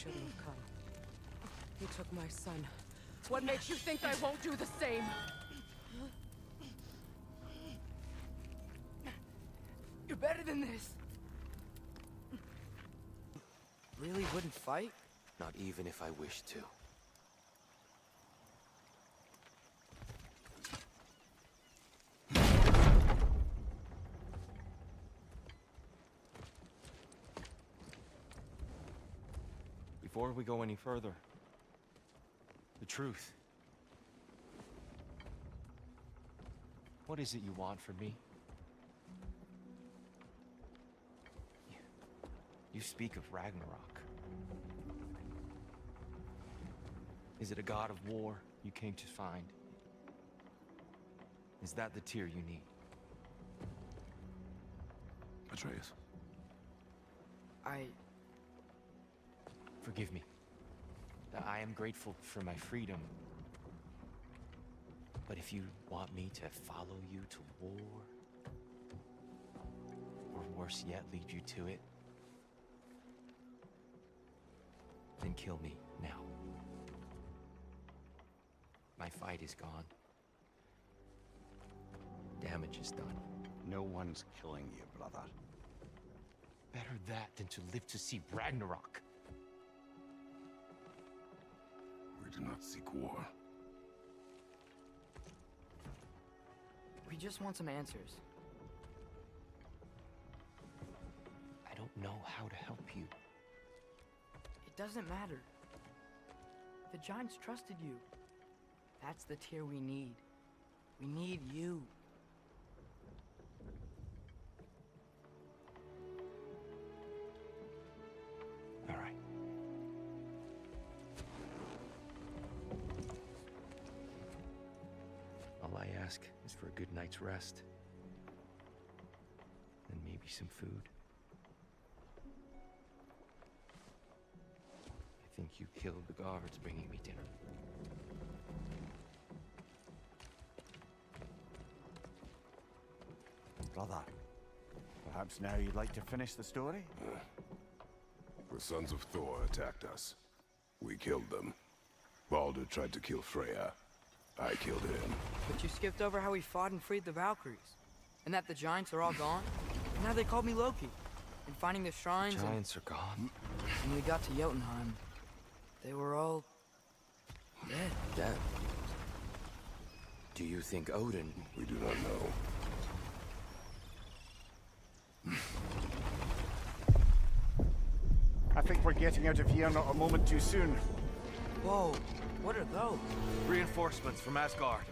shouldn't have come. He took my son. What makes you think I won't do the same? You're better than this. Really wouldn't fight? Not even if I wished to. Before we go any further, the truth. What is it you want from me? You speak of Ragnarok. Is it a god of war you came to find? Is that the tear you need? Atreus. Forgive me. I am grateful for my freedom. But if you want me to follow you to war, or worse yet, lead you to it, then kill me now. My fight is gone. Damage is done. No one's killing you, brother. Better that than to live to see Ragnarok. We do not seek war. We just want some answers. I don't know how to help you. It doesn't matter. The Giants trusted you. That's the tear we need. We need you. All right. All I ask is for a good night's rest. And maybe some food. I think you killed the guards bringing me dinner. Brother, perhaps now you'd like to finish the story? The sons of Thor attacked us. We killed them. Baldur tried to kill Freya. I killed him. But you skipped over how we fought and freed the Valkyries. And that the Giants are all gone. And now they called me Loki. And finding the shrines Giants are gone. and we got to Jotunheim. They were all dead. Dead. Do you think Odin? We do not know. I think we're getting out of here not a moment too soon. Whoa, what are those? Reinforcements from Asgard.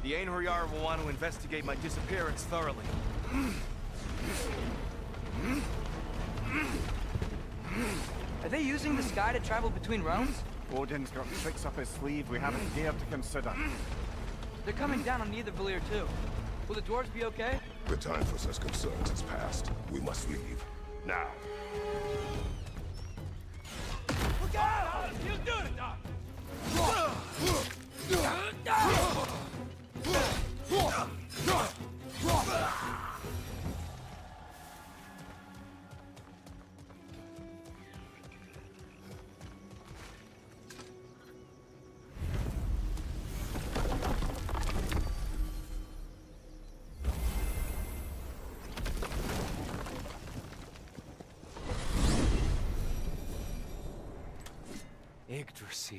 The Einherjar will want to investigate my disappearance thoroughly. Are they using the sky to travel between realms? Odin's got tricks up his sleeve we haven't dared to consider. They're coming down on either Valir too. Will the dwarves be okay? The time for such concerns is past. We must leave. Now. Look out! You do it, Doc! Yggdrasil.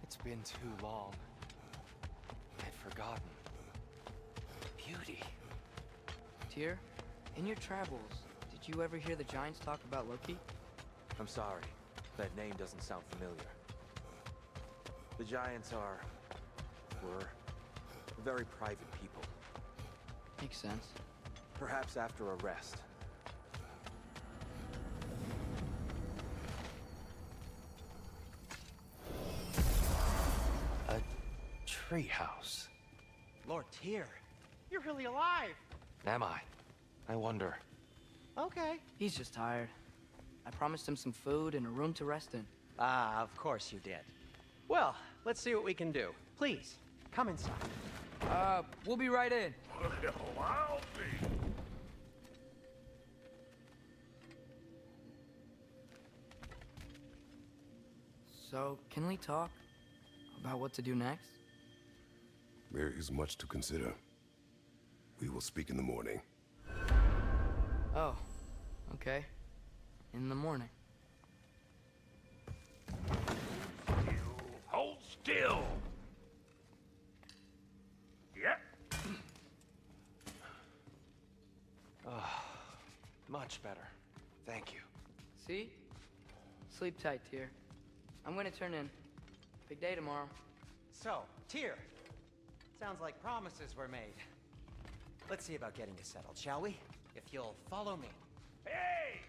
It's been too long. I'd forgotten. Beauty. Tyr, in your travels, did you ever hear the Giants talk about Loki? I'm sorry. That name doesn't sound familiar. The Giants were very private people. Makes sense. Perhaps after a rest. A treehouse. Lord Tyr, you're really alive. Am I? I wonder. Okay. He's just tired. I promised him some food and a room to rest in. Ah, of course you did. Well, let's see what we can do. Please, come inside. We'll be right in. I'll be. So, can we talk about what to do next? There is much to consider. We will speak in the morning. Oh, okay. In the morning. Hold still! Yep. Much better. Thank you. See? Sleep tight, Tyr. I'm gonna turn in. Big day tomorrow. So, Tyr. Sounds like promises were made. Let's see about getting you settled, shall we? If you'll follow me. Hey!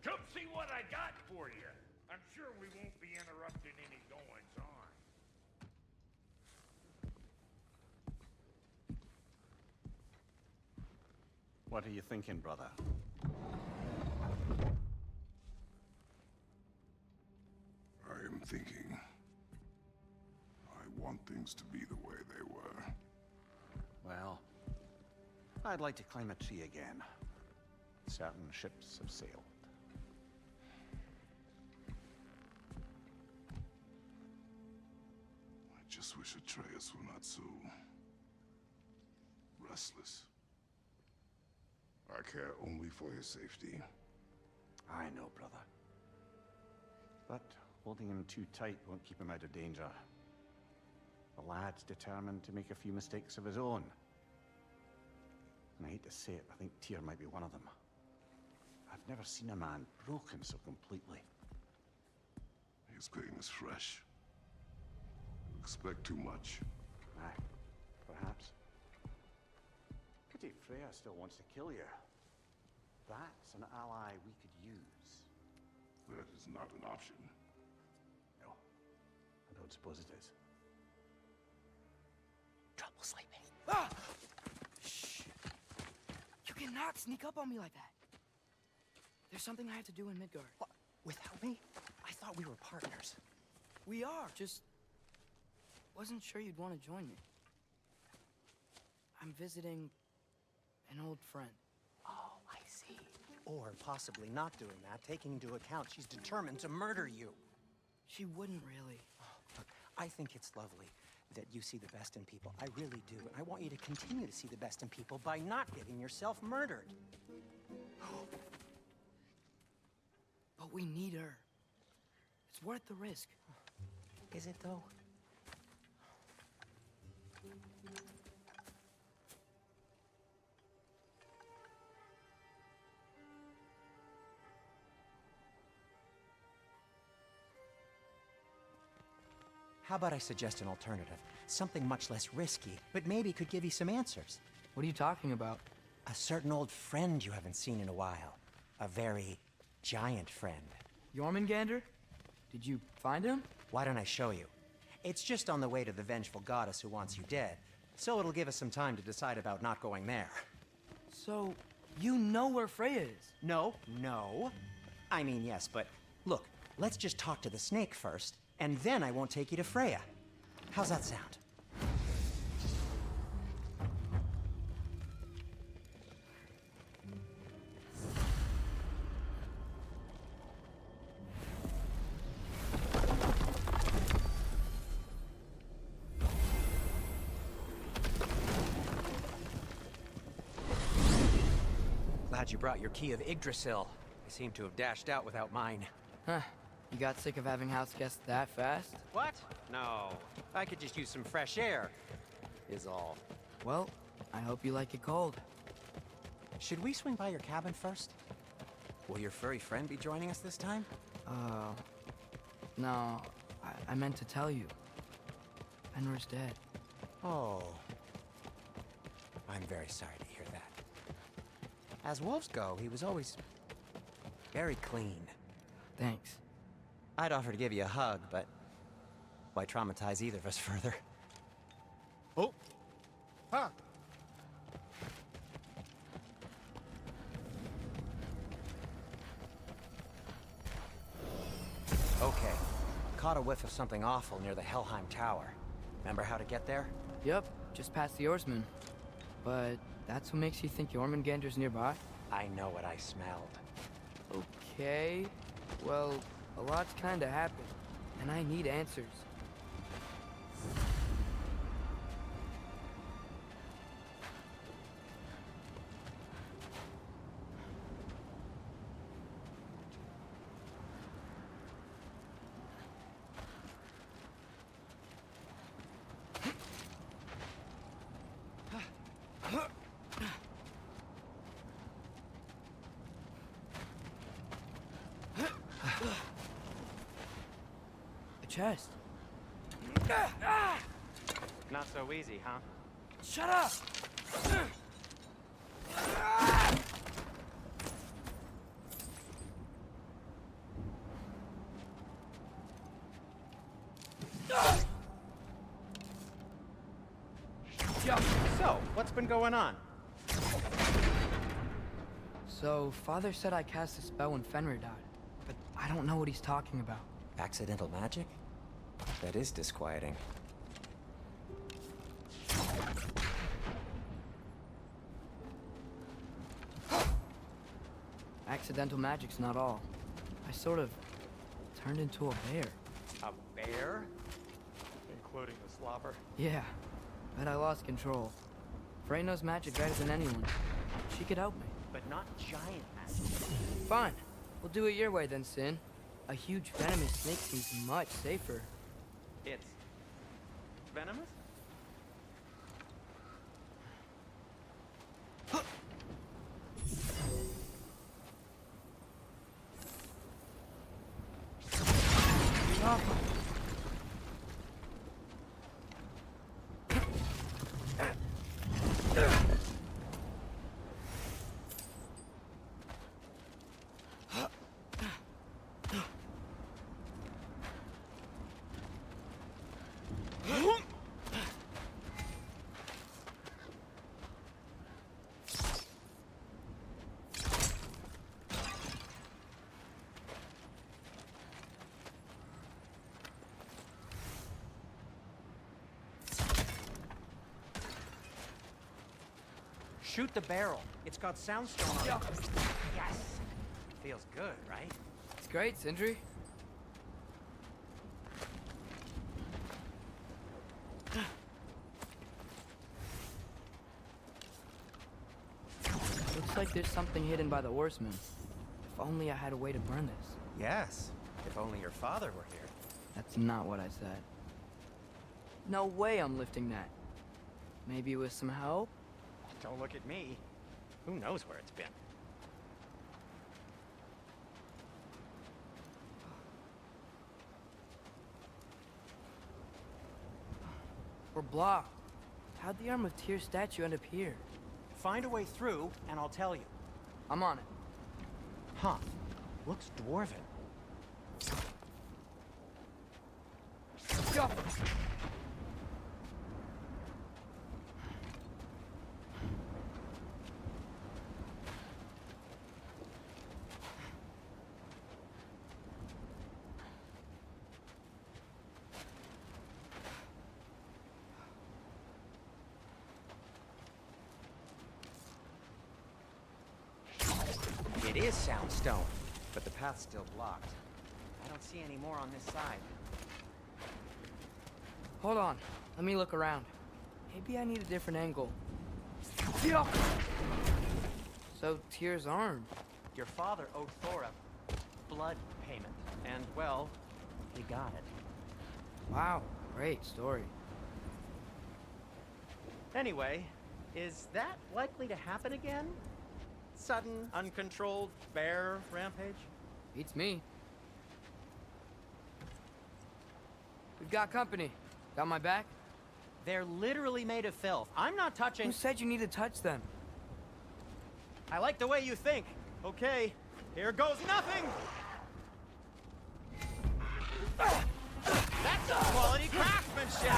Come see what I got for you. I'm sure we won't be interrupting any goings-on. What are you thinking, brother? I am thinking. I want things to be the way they were. Well, I'd like to climb a tree again. Certain ships have sailed. I just wish Atreus were not so restless. I care only for his safety. I know, brother. But holding him too tight won't keep him out of danger. The lad's determined to make a few mistakes of his own. And I hate to say it, I think Tyr might be one of them. I've never seen a man broken so completely. His pain is fresh. You expect too much. Aye, perhaps. Pity Freya still wants to kill you. That's an ally we could use. That is not an option. No, I don't suppose it is. Trouble sleeping. Ah! Shh! You cannot sneak up on me like that. There's something I have to do in Midgard. What? Without me? I thought we were partners. We are, just wasn't sure you'd want to join me. I'm visiting an old friend. Oh, I see. Or possibly not doing that, taking into account she's determined to murder you. She wouldn't really. Look, I think it's lovely that you see the best in people. I really do. And I want you to continue to see the best in people by not getting yourself murdered. But we need her. It's worth the risk. Is it, though? How about I suggest an alternative? Something much less risky, but maybe could give you some answers. What are you talking about? A certain old friend you haven't seen in a while. A very giant friend. Jormungandr? Did you find him? Why don't I show you? It's just on the way to the vengeful goddess who wants you dead, so it'll give us some time to decide about not going there. So, you know where Freya is? No. I mean, yes, but look, let's just talk to the snake first, and then I won't take you to Freya. How's that sound? Glad you brought your key of Yggdrasil. I seem to have dashed out without mine. Huh. You got sick of having house guests that fast? What? No. I could just use some fresh air, is all. Well, I hope you like it cold. Should we swing by your cabin first? Will your furry friend be joining us this time? No. I meant to tell you. Fenrir's dead. Oh. I'm very sorry to hear that. As wolves go, he was always very clean. Thanks. I'd offer to give you a hug, but why traumatize either of us further? Oh! Ha! Okay. Caught a whiff of something awful near the Helheim Tower. Remember how to get there? Yep, just past the Oarsman. But that's what makes you think Jormungandr's nearby? I know what I smelled. Okay. Well, a lot's kinda happened. and I need answers. A chest. Not so easy, huh? Shut up! So, what's been going on? So, Father said I cast a spell when Fenrir died, but I don't know what he's talking about. Accidental magic? That is disquieting. Accidental magic's not all. I sort of turned into a bear. A bear? Including the slobber? Yeah, but I lost control. Frey knows magic better than anyone. She could help me. But not giant magic. Fine. We'll do it your way then, Sin. A huge venomous snake seems much safer. It's venomous? Shoot the barrel. It's got soundstone on it. Yes. Feels good, right? It's great, Sindri. Looks like there's something hidden by the horsemen. If only I had a way to burn this. Yes. If only your father were here. That's not what I said. No way I'm lifting that. Maybe with some help? Don't look at me. Who knows where it's been? We're blocked. How'd the Arm of Tyr statue end up here? Find a way through, and I'll tell you. I'm on it. Huh. Looks dwarven. Go! It is soundstone, but the path's still blocked. I don't see any more on this side. Hold on. Let me look around. Maybe I need a different angle. So, Tyr's arm. Your father owed Thor a blood payment, and, well, he got it. Wow, great story. Anyway, is that likely to happen again? Sudden, uncontrolled bear rampage? Beats me. We've got company. Got my back? They're literally made of filth. I'm not touching... Who said you need to touch them? I like the way you think. Okay, here goes nothing! That's some quality craftsmanship!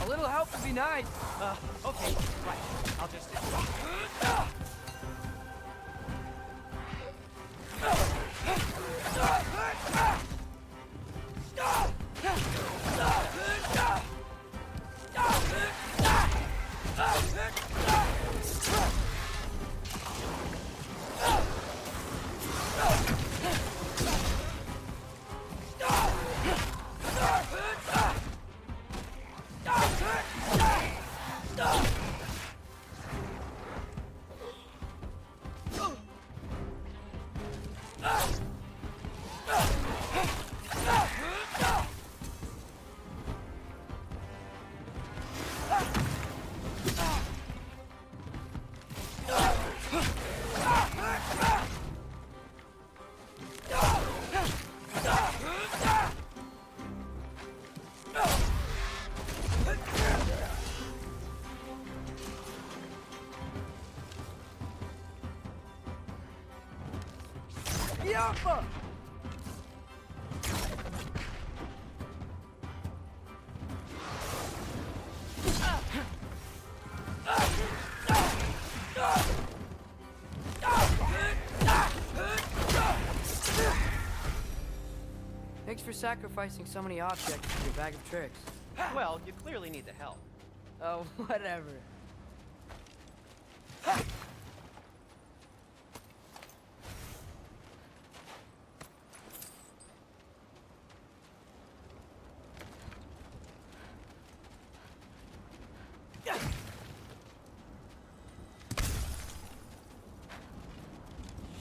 A little help would be nice. Okay, right. I'll just... Yappa! Thanks for sacrificing so many objects for your bag of tricks. Well, you clearly need the help. Oh, whatever.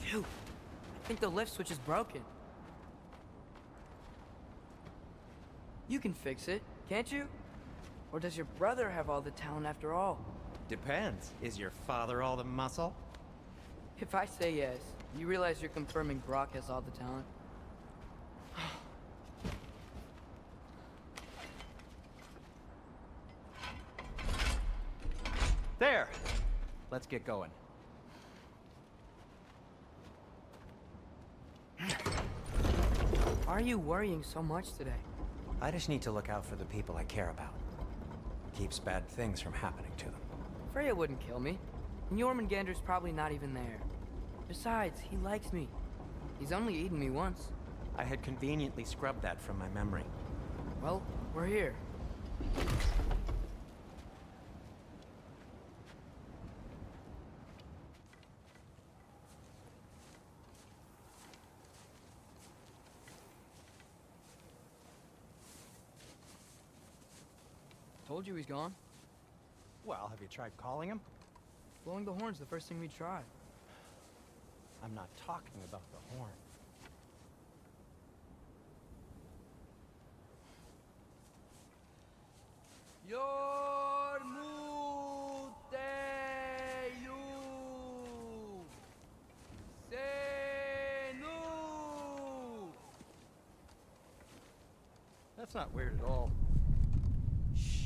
Shoot! I think the lift switch is broken. You can fix it, can't you? Or does your brother have all the talent after all? Depends. Is your father all the muscle? If I say yes, you realize you're confirming Brock has all the talent? There! Let's get going. Why are you worrying so much today? I just need to look out for the people I care about. Keeps bad things from happening to them. Freya wouldn't kill me. And Jormungandr's probably not even there. Besides, he likes me. He's only eaten me once. I had conveniently scrubbed that from my memory. Well, we're here. Told you he's gone. Well, have you tried calling him? Blowing the horn's the first thing we tried. I'm not talking about the horn. That's not weird at all. Shh.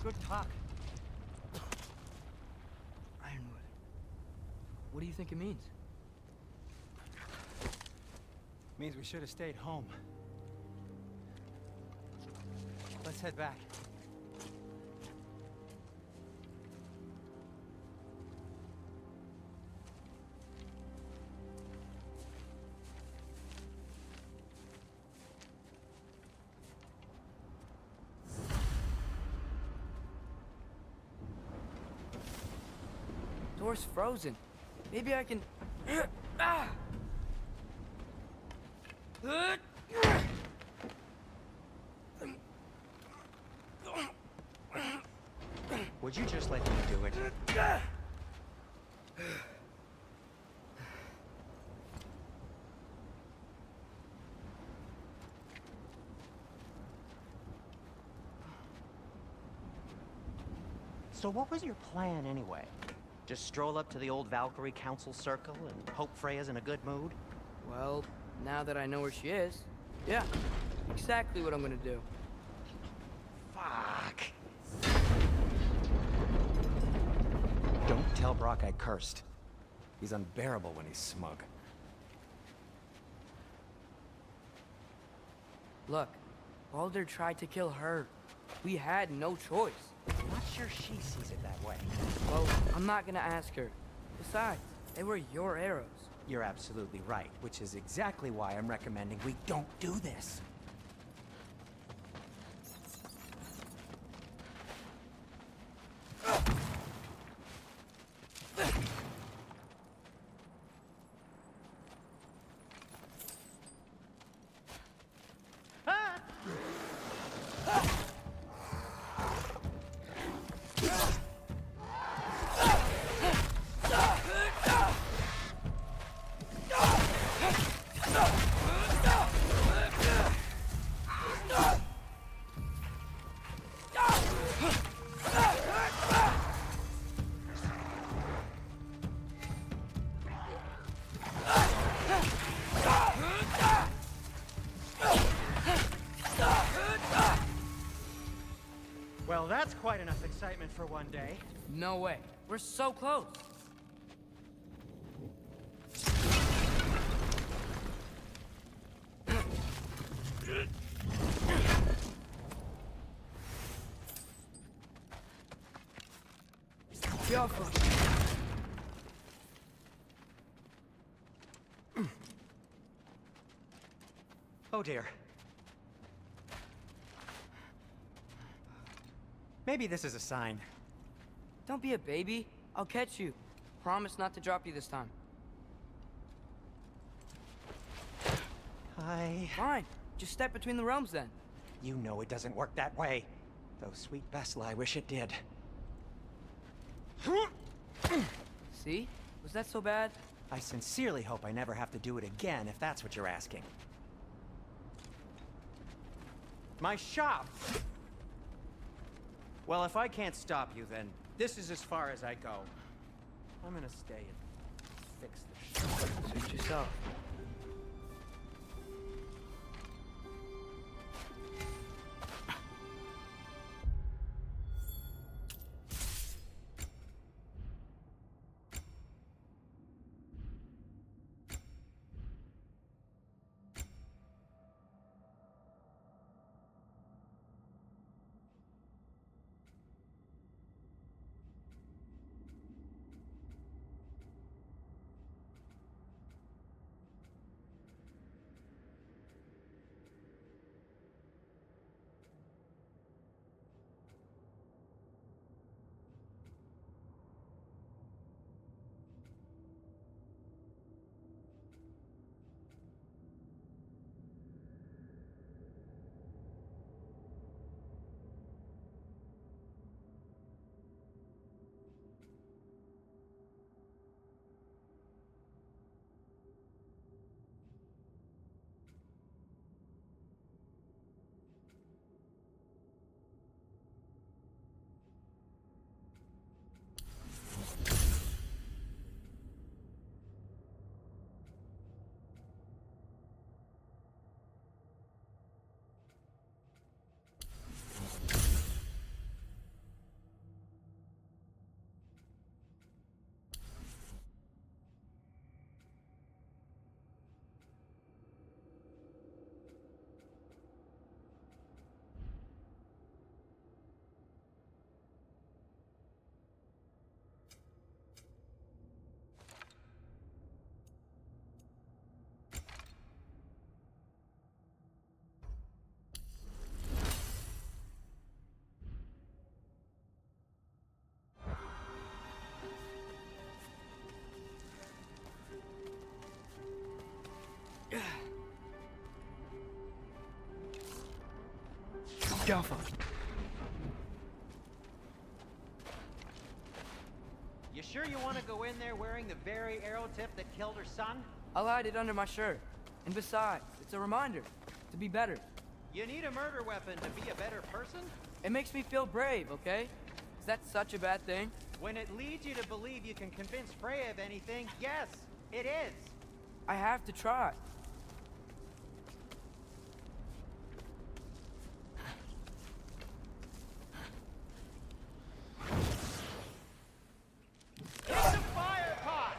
Good talk. Ironwood. What do you think it means? Means we should have stayed home. Let's head back. Door's frozen. Maybe I can... Ah! Would you just let me do it? So what was your plan anyway? Just stroll up to the old Valkyrie Council Circle and hope Freya's in a good mood? Well, now that I know where she is, yeah, exactly what I'm gonna do. Fuck. Don't tell Brock I cursed. He's unbearable when he's smug. Look, Baldur tried to kill her. We had no choice. I'm not sure she sees it that way. Well, I'm not gonna ask her. Besides, they were your arrows. You're absolutely right, which is exactly why I'm recommending we don't do this. Well, that's quite enough excitement for one day. No way. We're so close. Careful. Oh dear. Maybe this is a sign. Don't be a baby. I'll catch you. Promise not to drop you this time. Fine. Just step between the realms then. You know it doesn't work that way. Though, sweet Bessel, I wish it did. See? Was that so bad? I sincerely hope I never have to do it again, if that's what you're asking. My shop! Well, if I can't stop you, then this is as far as I go. I'm gonna stay and fix the shop. Suit yourself. Jaffa. You sure you want to go in there wearing the very arrow tip that killed her son? I'll hide it under my shirt. And besides, it's a reminder to be better. You need a murder weapon to be a better person? It makes me feel brave, okay? Is that such a bad thing? When it leads you to believe you can convince Freya of anything, yes, it is. I have to try. It's a fire pot!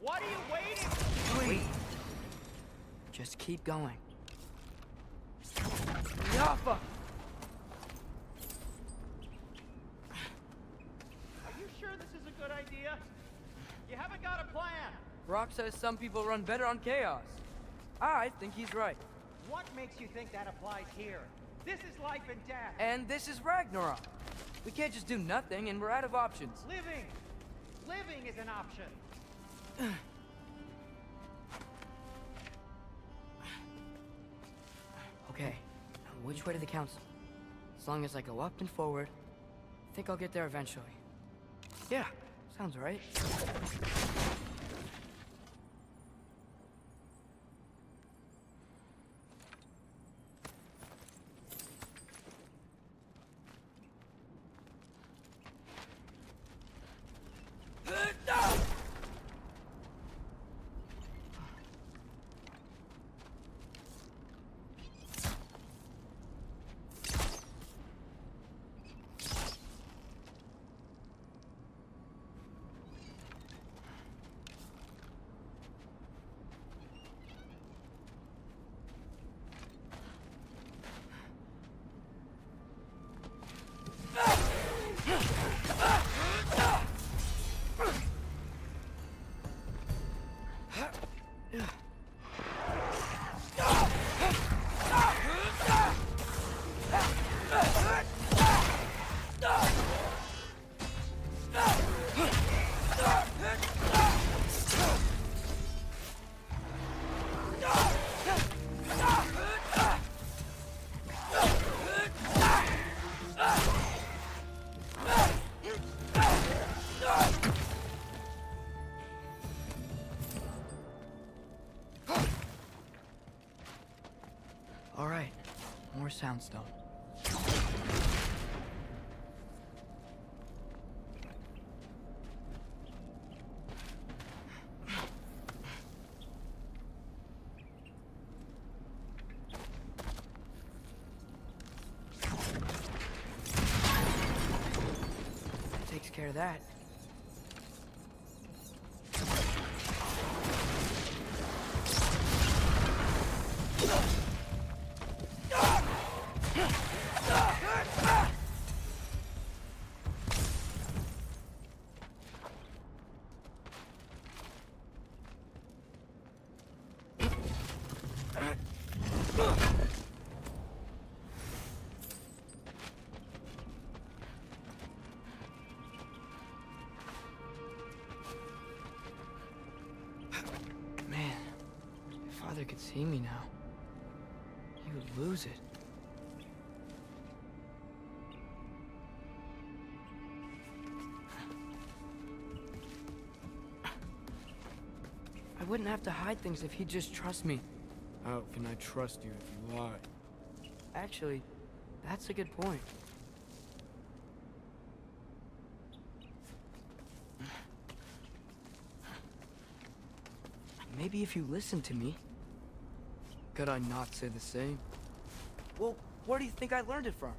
What are you waiting for? Wait. Just keep going. Jaffa! Are you sure this is a good idea? You haven't got a plan. Rock says some people run better on chaos. I think he's right. What makes you think that applies here? This is life and death. And this is Ragnarok. We can't just do nothing, and we're out of options. Living! Living is an option. Okay, now which way to the council? As long as I go up and forward, I think I'll get there eventually. Yeah, sounds right. All right, more soundstone. Takes care of that. Man, if Father could see me now, he would lose it. I wouldn't have to hide things if he'd just trust me. How can I trust you if you lie? Actually, that's a good point. Maybe if you listen to me. Could I not say the same? Well, where do you think I learned it from?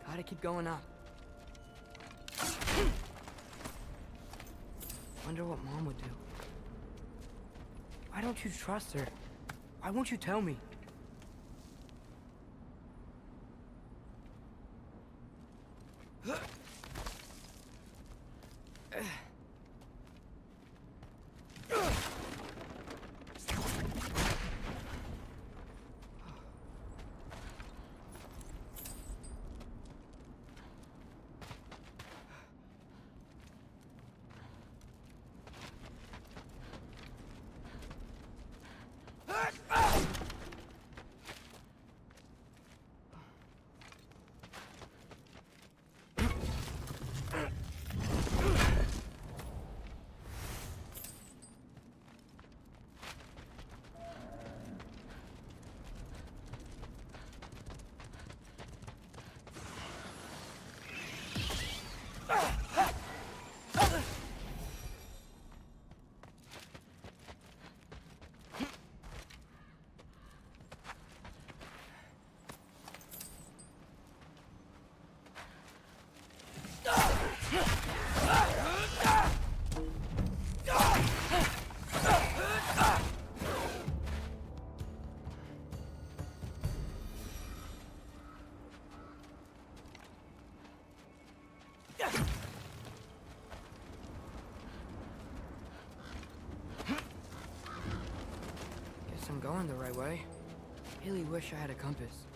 Gotta keep going up. Wonder what Mom would do. Why don't you trust her? Why won't you tell me? I'm going the right way. Really wish I had a compass.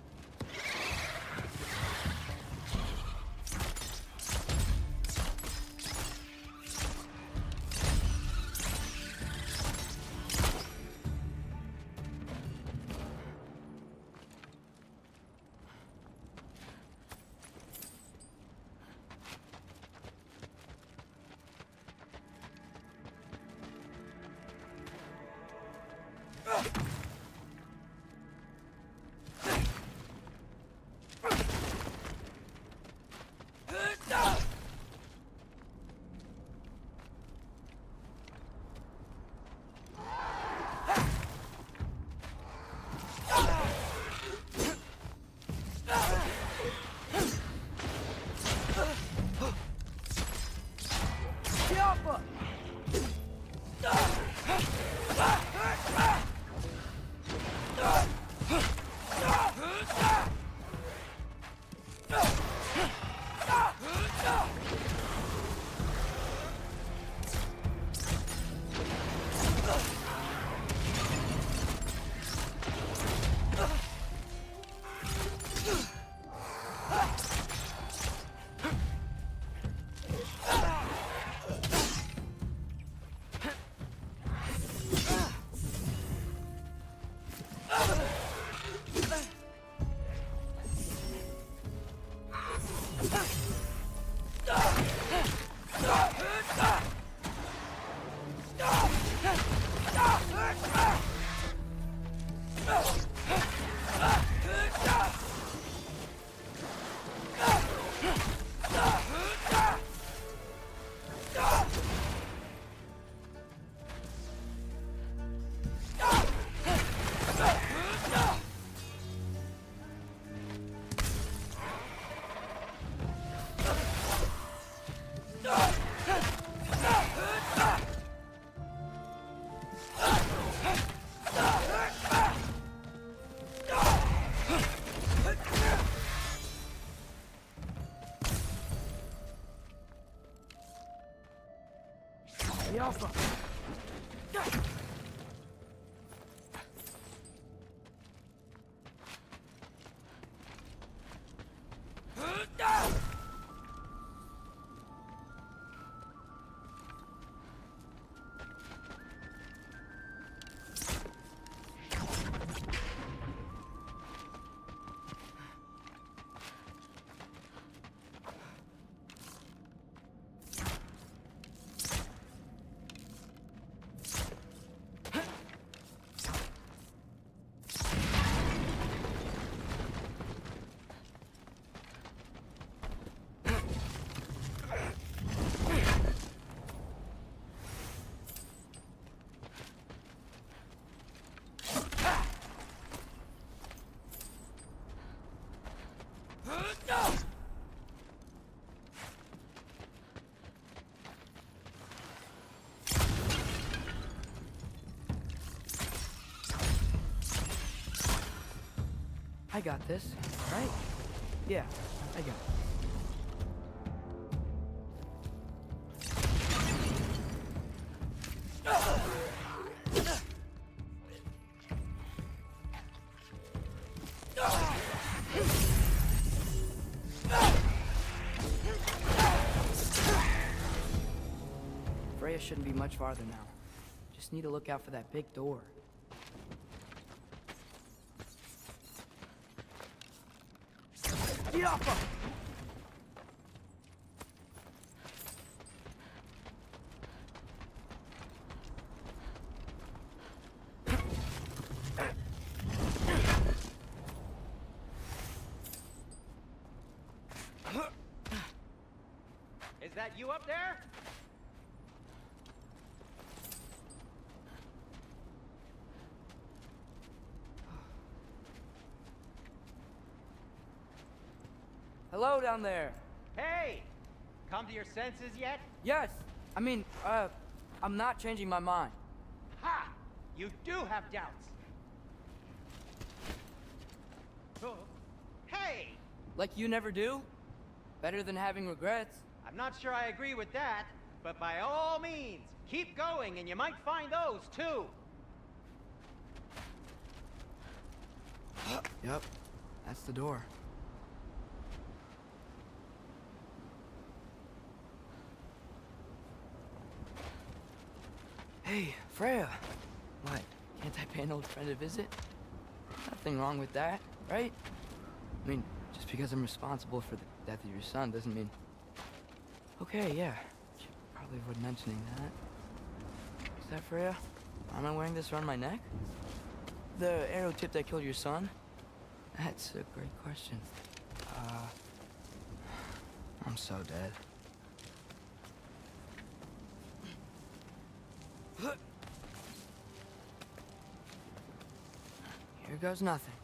The Alpha! I got this, right? Yeah, I got it. Freya shouldn't be much farther now. Just need to look out for that big door. Get off of! Is that you up there? Hello down there. Hey! Come to your senses yet? Yes. I mean, I'm not changing my mind. Ha! You do have doubts. Oh. Hey! Like you never do? Better than having regrets. I'm not sure I agree with that, but by all means, keep going and you might find those too. Yep. That's the door. Hey, Freya. What? Can't I pay an old friend a visit? Nothing wrong with that, right? I mean, just because I'm responsible for the death of your son doesn't mean... Okay, yeah. Should probably avoid mentioning that. Is that Freya? Am I wearing this around my neck? The arrow tip that killed your son? That's a great question. I'm so dead. Here goes nothing.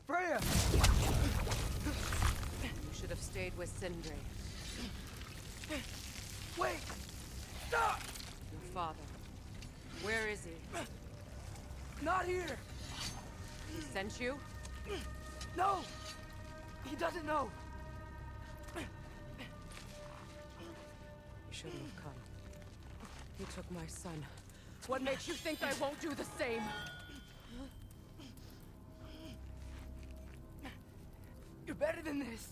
Freya! You should have stayed with Sindri. Wait! Stop! Your father. Where is he? Not here! He sent you? No! He doesn't know! You shouldn't have come. You took my son. What makes you think I won't do the same? You're better than this!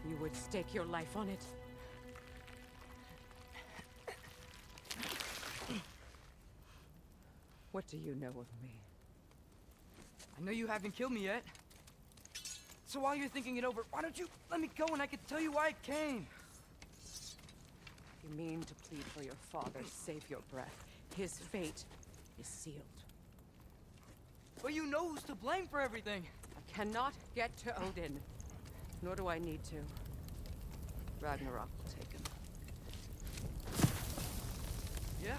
You would stake your life on it. What do you know of me? I know you haven't killed me yet. So while you're thinking it over, why don't you let me go and I can tell you why I came? You mean to plead for your father, save your breath. His fate is sealed. But you know who's to blame for everything. I cannot get to Odin. Nor do I need to. Ragnarok will take him. Yeah?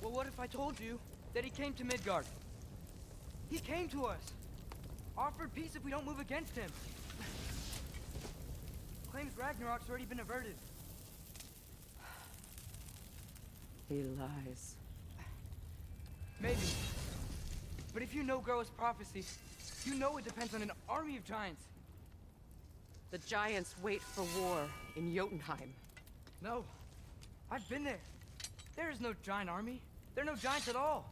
Well, what if I told you that he came to Midgard? He came to us. Offered peace if we don't move against him. Claims Ragnarok's already been averted. He lies. Maybe. But if you know Groa's prophecy, you know it depends on an army of giants. The giants wait for war in Jotunheim. No. I've been there. There is no giant army. There are no giants at all.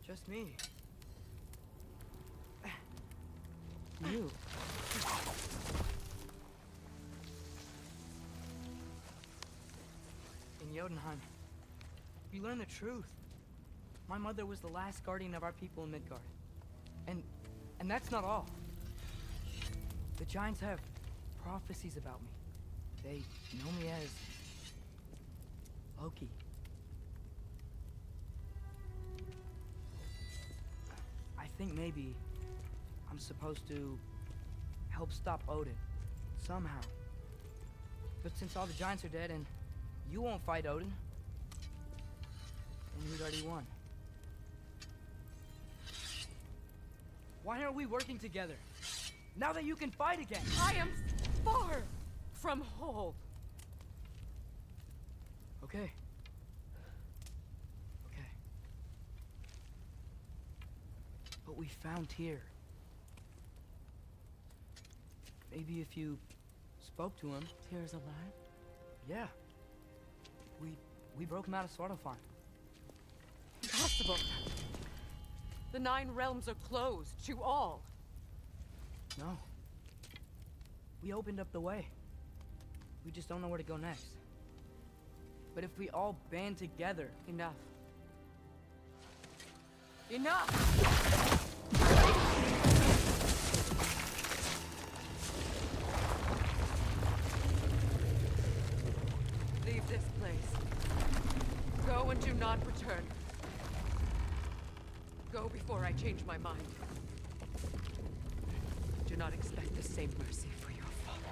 Just me. You. in Jotunheim, you learn the truth. My mother was the last guardian of our people in Midgard. And that's not all. The giants have prophecies about me. They know me as Loki. I think maybe I'm supposed to help stop Odin, somehow. But since all the giants are dead and you won't fight Odin, then you'd already won. Why aren't we working together? Now that you can fight again! I am far from whole. Okay. Okay. But we found Tyr. Maybe if you spoke to him. Tyr's alive? Yeah. We broke him out of Svartalfheim. Impossible. The 9 realms are closed to all. No. We opened up the way. We just don't know where to go next. But if we all band together... Enough. Enough! Leave this place. Go and do not return. Go before I change my mind. Do not expect the same mercy for your father.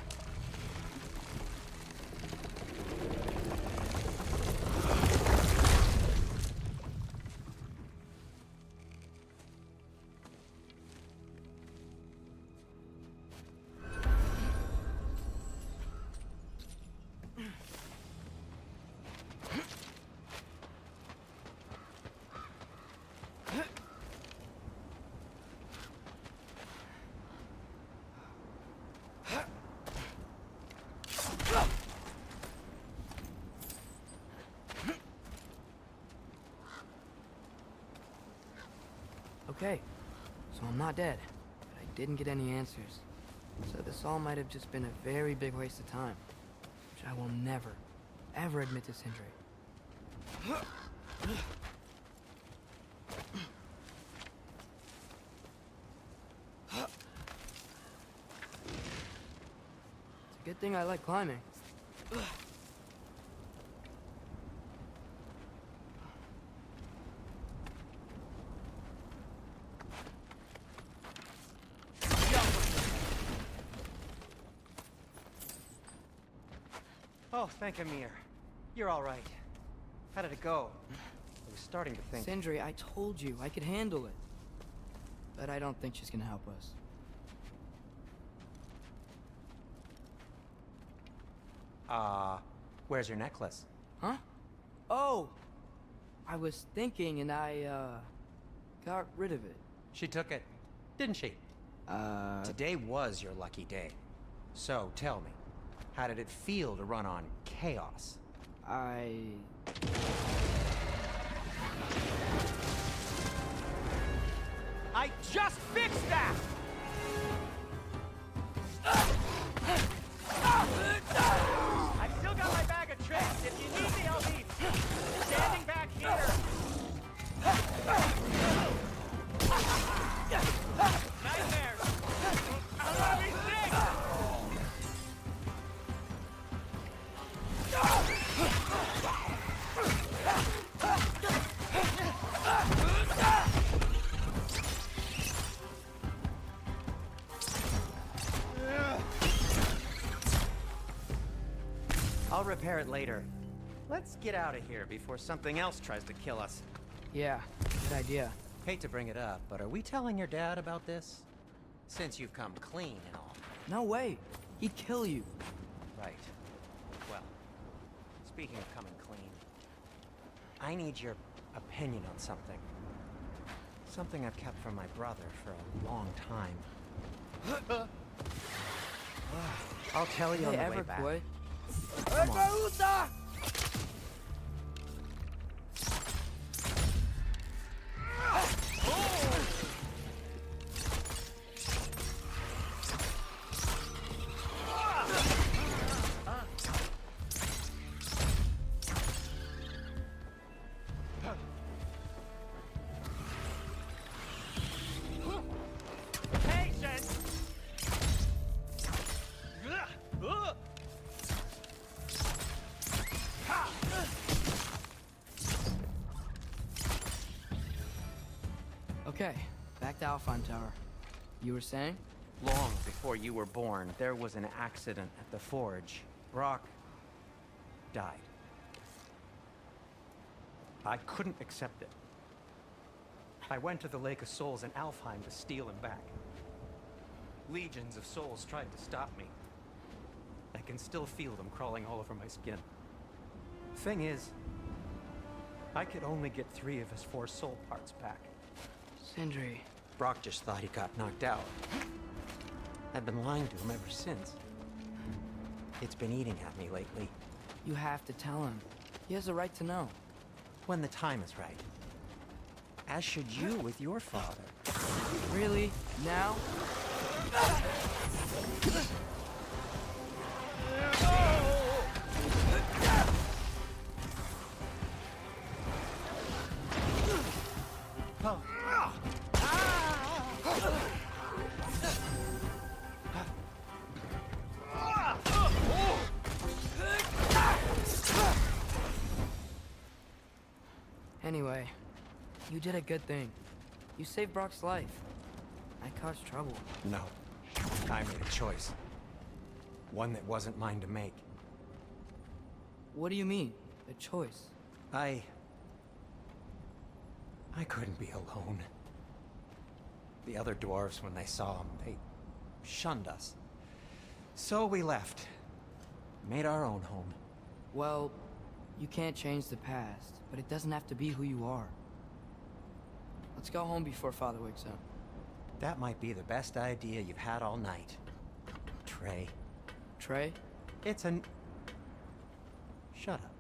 Okay, so I'm not dead, but I didn't get any answers. So this all might have just been a very big waste of time, which I will never, ever admit to Sindri. It's a good thing I like climbing. Oh, thank Amir. You're all right. How did it go? I was starting to think... Sindri, I told you I could handle it. But I don't think she's gonna help us. Where's your necklace? Huh? Oh! I was thinking and I, got rid of it. She took it, didn't she? Today was your lucky day. So, tell me, how did it feel to run on chaos? I just fixed that! I've still got my bag of tricks. If you need me, I'll be standing back here. Nightmares! Let me think! I'll repair it later. Let's get out of here before something else tries to kill us. Yeah, good idea. Hate to bring it up, but are we telling your dad about this? Since you've come clean and all. No way. He'd kill you. Right. Well, speaking of coming clean, I need your opinion on something. Something I've kept from my brother for a long time. I'll tell you on the way back. Boy. Come on. Okay, back to Alfheim Tower. You were saying? Long before you were born, there was an accident at the forge. Brock died. I couldn't accept it. I went to the Lake of Souls in Alfheim to steal him back. Legions of souls tried to stop me. I can still feel them crawling all over my skin. Thing is, I could only get 3 of his 4 soul parts back. Sindri. Brock just thought he got knocked out. I've been lying to him ever since. It's been eating at me lately. You have to tell him. He has a right to know. When the time is right. As should you with your father. Really? Now? Anyway, you did a good thing. You saved Brock's life. I caused trouble. No. I made a choice. One that wasn't mine to make. What do you mean? A choice? I couldn't be alone. The other dwarves, when they saw him, they shunned us. So we left. Made our own home. Well, you can't change the past, but it doesn't have to be who you are. Let's go home before Father wakes up. That might be the best idea you've had all night. Trey. Trey? It's an... Shut up.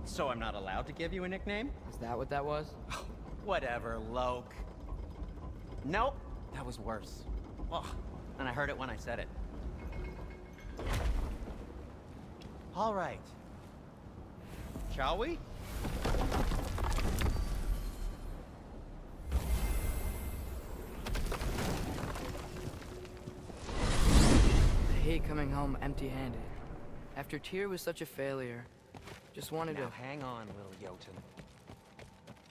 So I'm not allowed to give you a nickname? Is that what that was? Whatever, Loke. Nope, that was worse. Ugh, and I heard it when I said it. All right. Shall we? I hate coming home empty-handed. After Tyr was such a failure, just wanted Now to... hang on, little Jotun.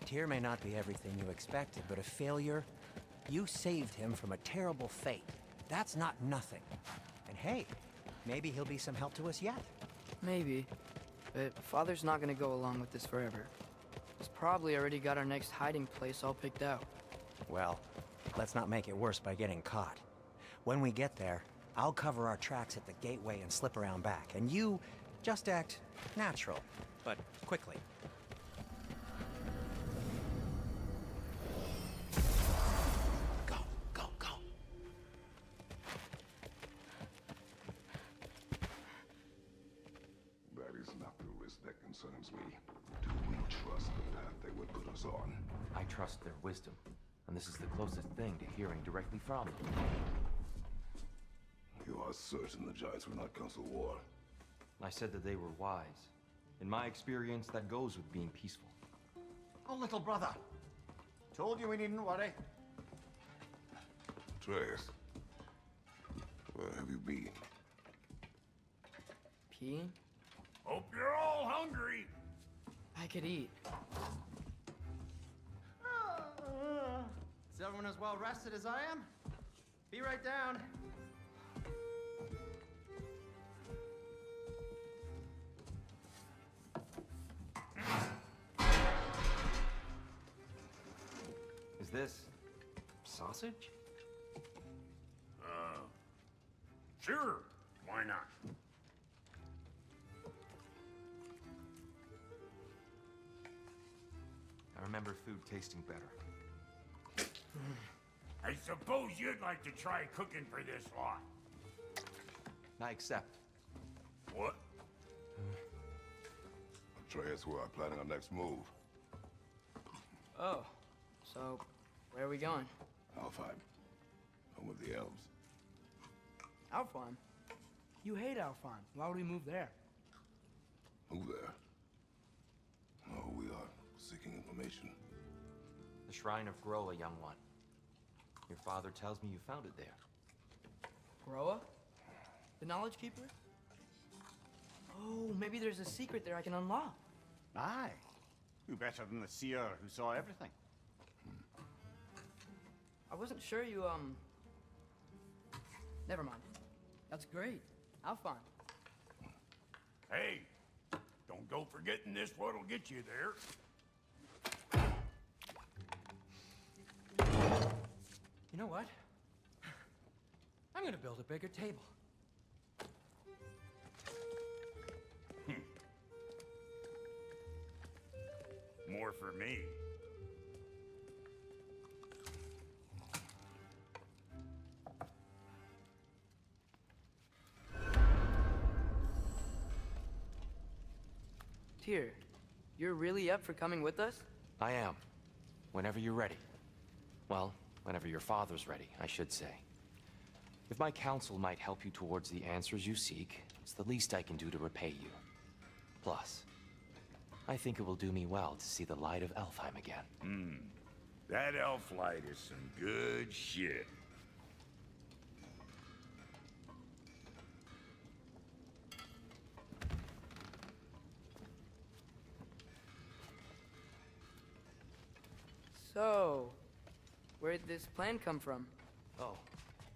Tyr may not be everything you expected, but a failure, you saved him from a terrible fate. That's not nothing. And hey, maybe he'll be some help to us yet. Maybe. But Father's not gonna go along with this forever. He's probably already got our next hiding place all picked out. Well, let's not make it worse by getting caught. When we get there, I'll cover our tracks at the gateway and slip around back, and you just act natural, but quickly. Go, go, go. That is not the risk that concerns me. Do we trust the path they would put us on? I trust their wisdom, and this is the closest thing to hearing directly from them. You are certain the Giants were not Council War? I said that they were wise. In my experience, that goes with being peaceful. Oh, little brother. Told you we needn't worry. Atreus, where have you been? Peeing? Hope you're all hungry. I could eat. Is everyone as well rested as I am? Be right down. Is this sausage? Sure. Why not? I remember food tasting better. I suppose you'd like to try cooking for this lot. I accept. What? Atreus, we are planning our next move. Oh, so where are we going? Alfheim. Home of the elves. Alfheim? You hate Alfheim. Why would we move there? Move there. Oh, we are seeking information. The Shrine of Groll, a young one. Your father tells me you found it there. Groa? The Knowledge Keeper? Oh, maybe there's a secret there I can unlock. Aye. Who better than the seer who saw everything? I wasn't sure you, Never mind. That's great. Alphon. Hey, don't go forgetting this what'll get you there. You know what? I'm gonna build a bigger table. More for me. Tyr, you're really up for coming with us? I am. Whenever you're ready. Well, whenever your father's ready, I should say. If my counsel might help you towards the answers you seek, it's the least I can do to repay you. Plus, I think it will do me well to see the light of Elfheim again. That elf light is some good shit. So, where'd this plan come from? Oh,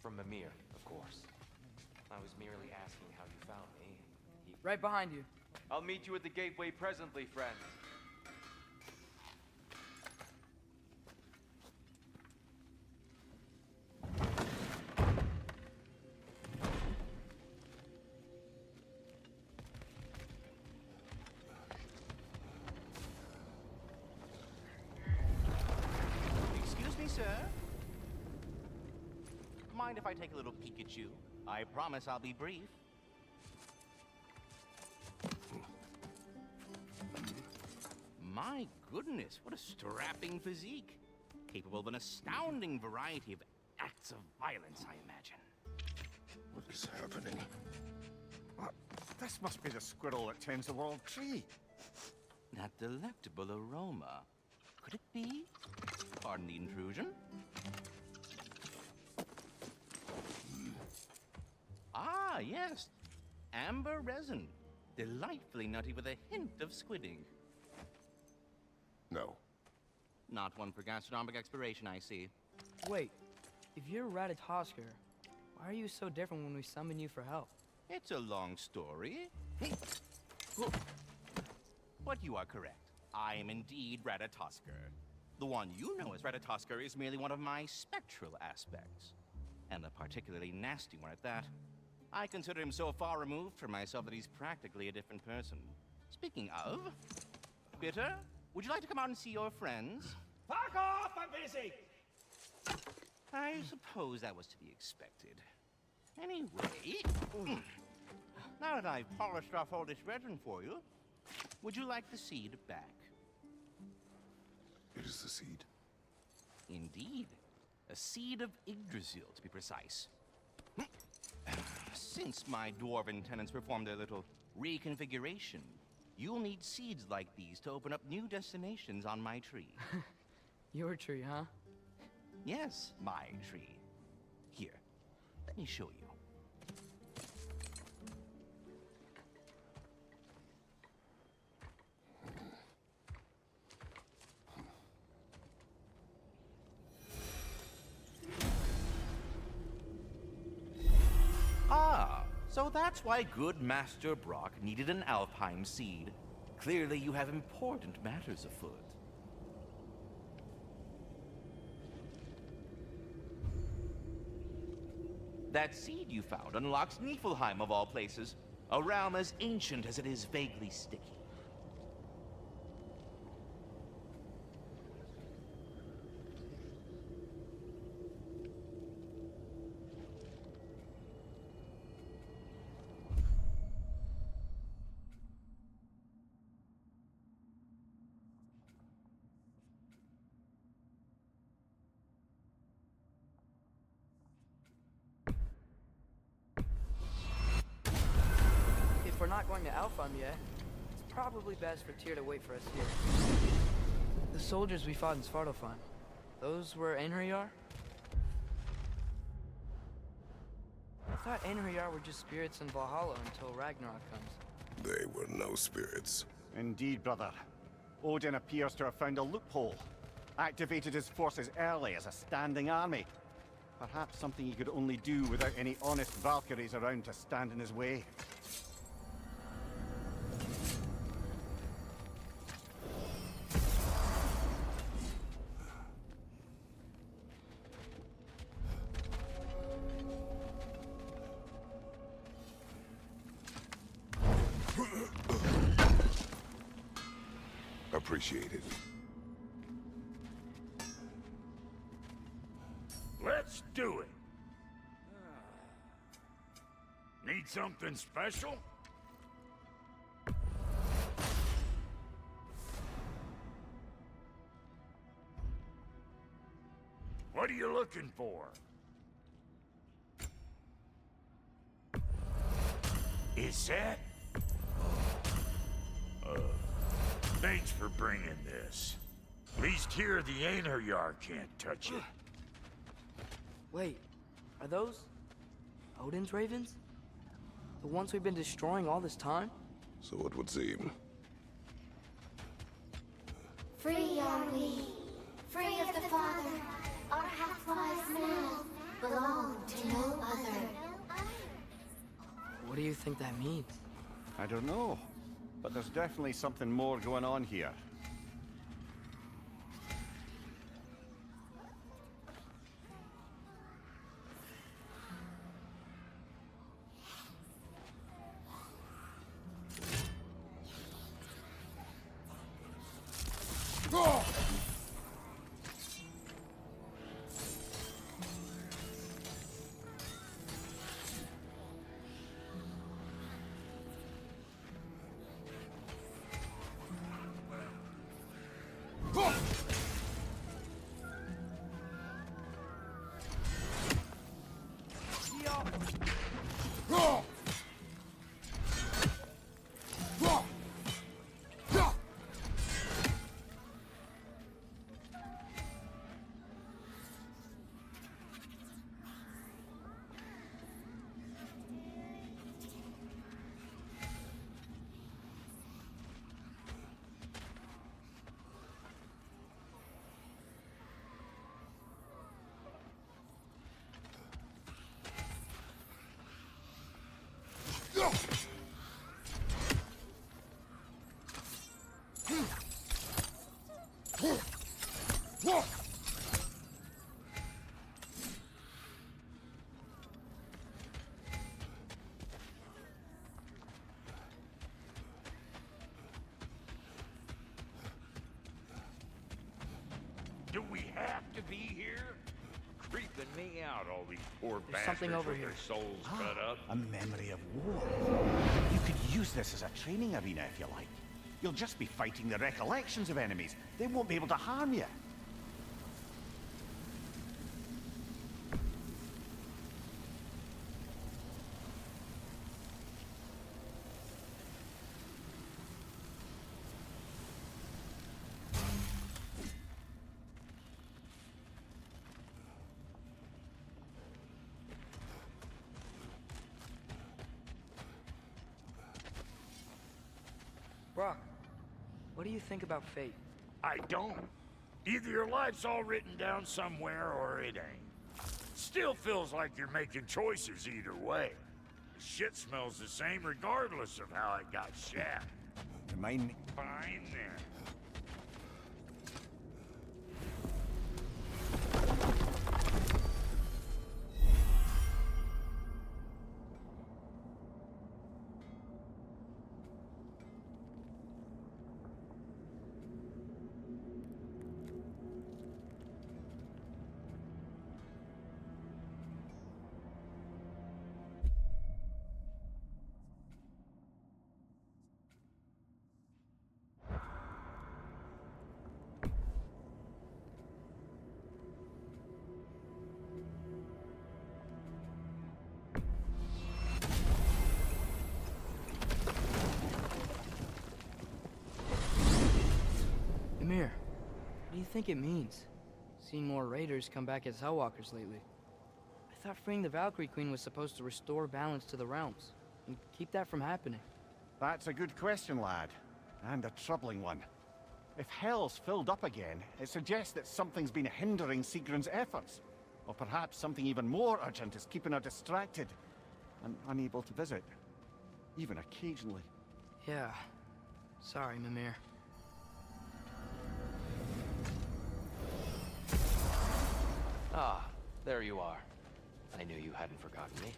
from Mimir, of course. I was merely asking how you found me. Right behind you. I'll meet you at the gateway presently, friends. Excuse me, sir. Mind if I take a little peek at you? I promise I'll be brief. My goodness, what a strapping physique. Capable of an astounding variety of acts of violence, I imagine. What is happening? This must be the squirrel that tends the world tree. That delectable aroma. Could it be? Pardon the intrusion. Ah, yes. Amber resin. Delightfully nutty with a hint of squidding. No. Not one for gastronomic exploration, I see. Wait, if you're Ratatoskr, why are you so different when we summon you for help? It's a long story. But you are correct. I am indeed Ratatoskr. The one you know as Ratatoskr is merely one of my spectral aspects. And a particularly nasty one at that. I consider him so far removed from myself that he's practically a different person. Speaking of... Bitter, would you like to come out and see your friends? Fuck off! I'm busy! I suppose that was to be expected. Anyway... Now that I've polished off all this resin for you, would you like the seed back? It is the seed. Indeed. A seed of Yggdrasil, to be precise. Since my dwarven tenants performed their little reconfiguration, you'll need seeds like these to open up new destinations on my tree. Your tree, huh? Yes, my tree. Here, let me show you. Ah, so that's why good Master Brock needed an Alfheim seed. Clearly you have important matters afoot. That seed you found unlocks Niflheim of all places, a realm as ancient as it is vaguely sticky. If we're not going to Alfheim yet, it's probably best for Tyr to wait for us here. The soldiers we fought in Svartalfheim, those were Einherjar? thought Einherjar were just spirits in Valhalla until Ragnarok comes. They were no spirits. Indeed, brother. Odin appears to have found a loophole. Activated his forces early as a standing army. Perhaps something he could only do without any honest Valkyries around to stand in his way. Appreciate it. Let's do it. Need something special? What are you looking for? Is that? Thanks for bringing this. At least here the Einherjar can't touch it. Wait, are those Odin's ravens? The ones we've been destroying all this time? So it would seem. Free are we, free of the Father. Our half-lives now belong to no other. What do you think that means? I don't know, but there's definitely something more going on here. Do we have to be here? Creeping me out, all these poor There's bastards something over with here. their souls cut up. A memory of war. You could use this as a training arena if you like. You'll just be fighting the recollections of enemies. They won't be able to harm you. Brock, what do you think about fate? I don't. Either your life's all written down somewhere or it ain't. Still feels like you're making choices either way. The shit smells the same regardless of how it got shaft. Remind me. Fine then. Ymir, what do you think it means? Seeing more raiders come back as Hellwalkers lately. I thought freeing the Valkyrie Queen was supposed to restore balance to the realms and keep that from happening. That's a good question, lad. And a troubling one. If Hell's filled up again, it suggests that something's been hindering Sigrun's efforts. Or perhaps something even more urgent is keeping her distracted and unable to visit. Even occasionally. Yeah. Sorry, Mimir. Ah, there you are. I knew you hadn't forgotten me.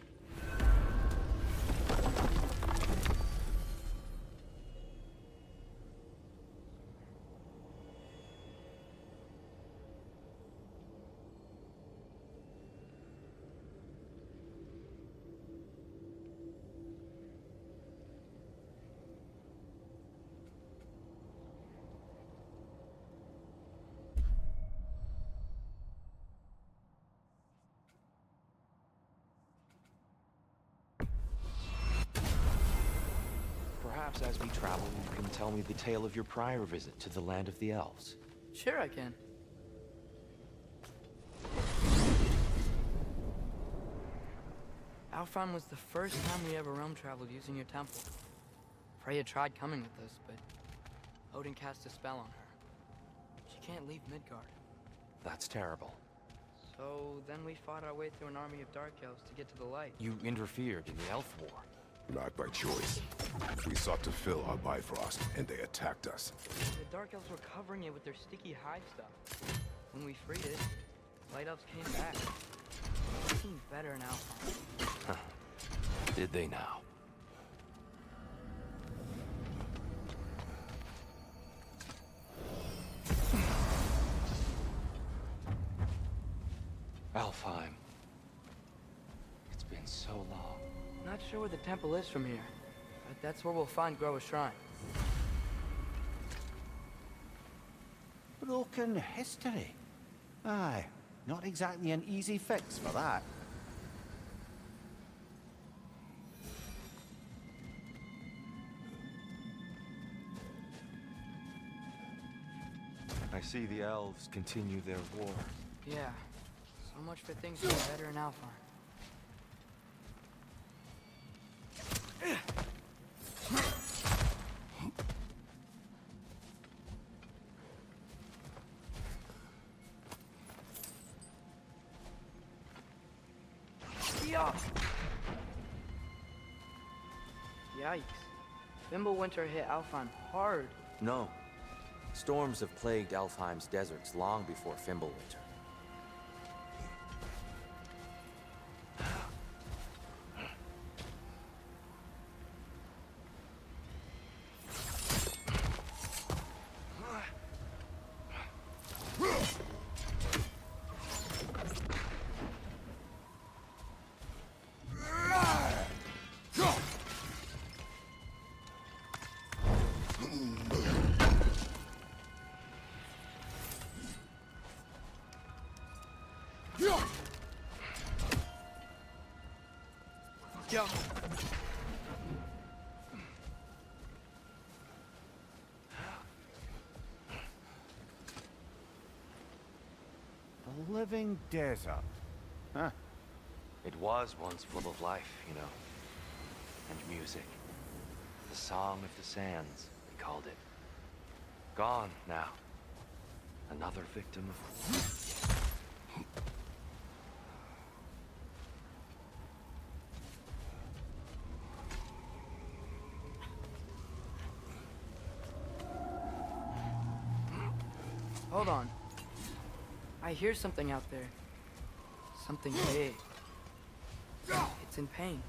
Perhaps as we travel, you can tell me the tale of your prior visit to the land of the elves. Sure I can. Alfheim was the first time we ever realm traveled using your temple. Freya tried coming with us, but Odin cast a spell on her. She can't leave Midgard. That's terrible. So then we fought our way through an army of dark elves to get to the light. You interfered in the elf war. Not by choice. We sought to fill our Bifrost, and they attacked us. The dark elves were covering it with their sticky hive stuff. When we freed it, light elves came back. They seem better now. Did they now? Alfheim. It's been so long. Not sure where the temple is from here, but that's where we'll find Groa's shrine. Broken history. Aye, not exactly an easy fix for that. I see the elves continue their war. Yeah, so much for things being better in Alfheim. Yikes. Fimbulwinter hit Alfheim hard. No. Storms have plagued Alfheim's deserts long before Fimbulwinter. Yo. The living desert. Huh. It was once full of life, you know. And music. The Song of the Sands, we called it. Gone now. Another victim of... Hold on. I hear something out there. Something big. It's in pain.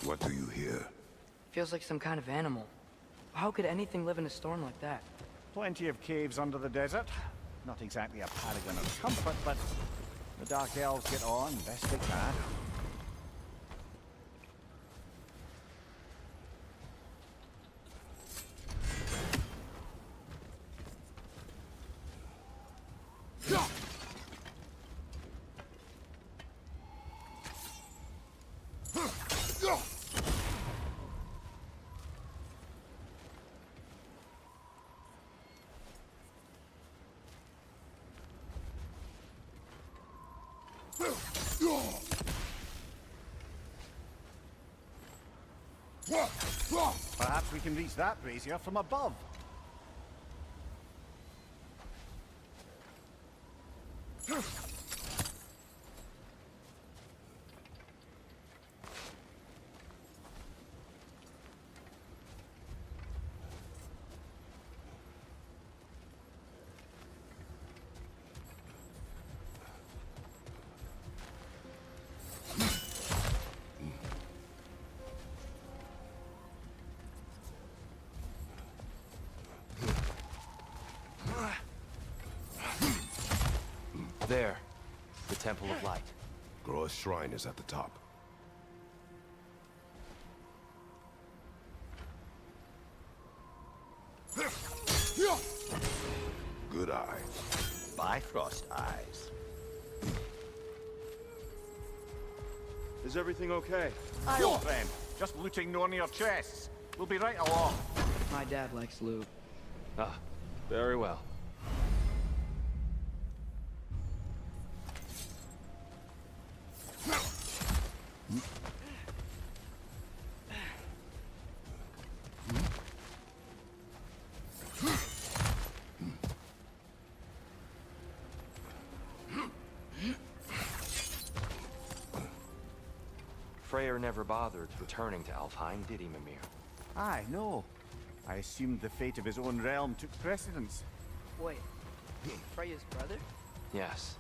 What do you hear? Feels like some kind of animal. How could anything live in a storm like that? Plenty of caves under the desert. Not exactly a paragon of comfort, but the Dark Elves get on best they can. Perhaps we can reach that brazier from above. There. The Temple of Light. Groa's shrine is at the top. Good eye. Bifrost eyes. Is everything okay? Aye, old friend. Just looting Nornir chests. We'll be right along. My dad likes loot. Ah, very well. Freyr never bothered returning to Alfheim, did he, Mimir? Aye, no. I assumed the fate of his own realm took precedence. Wait, Freya's brother? Yes.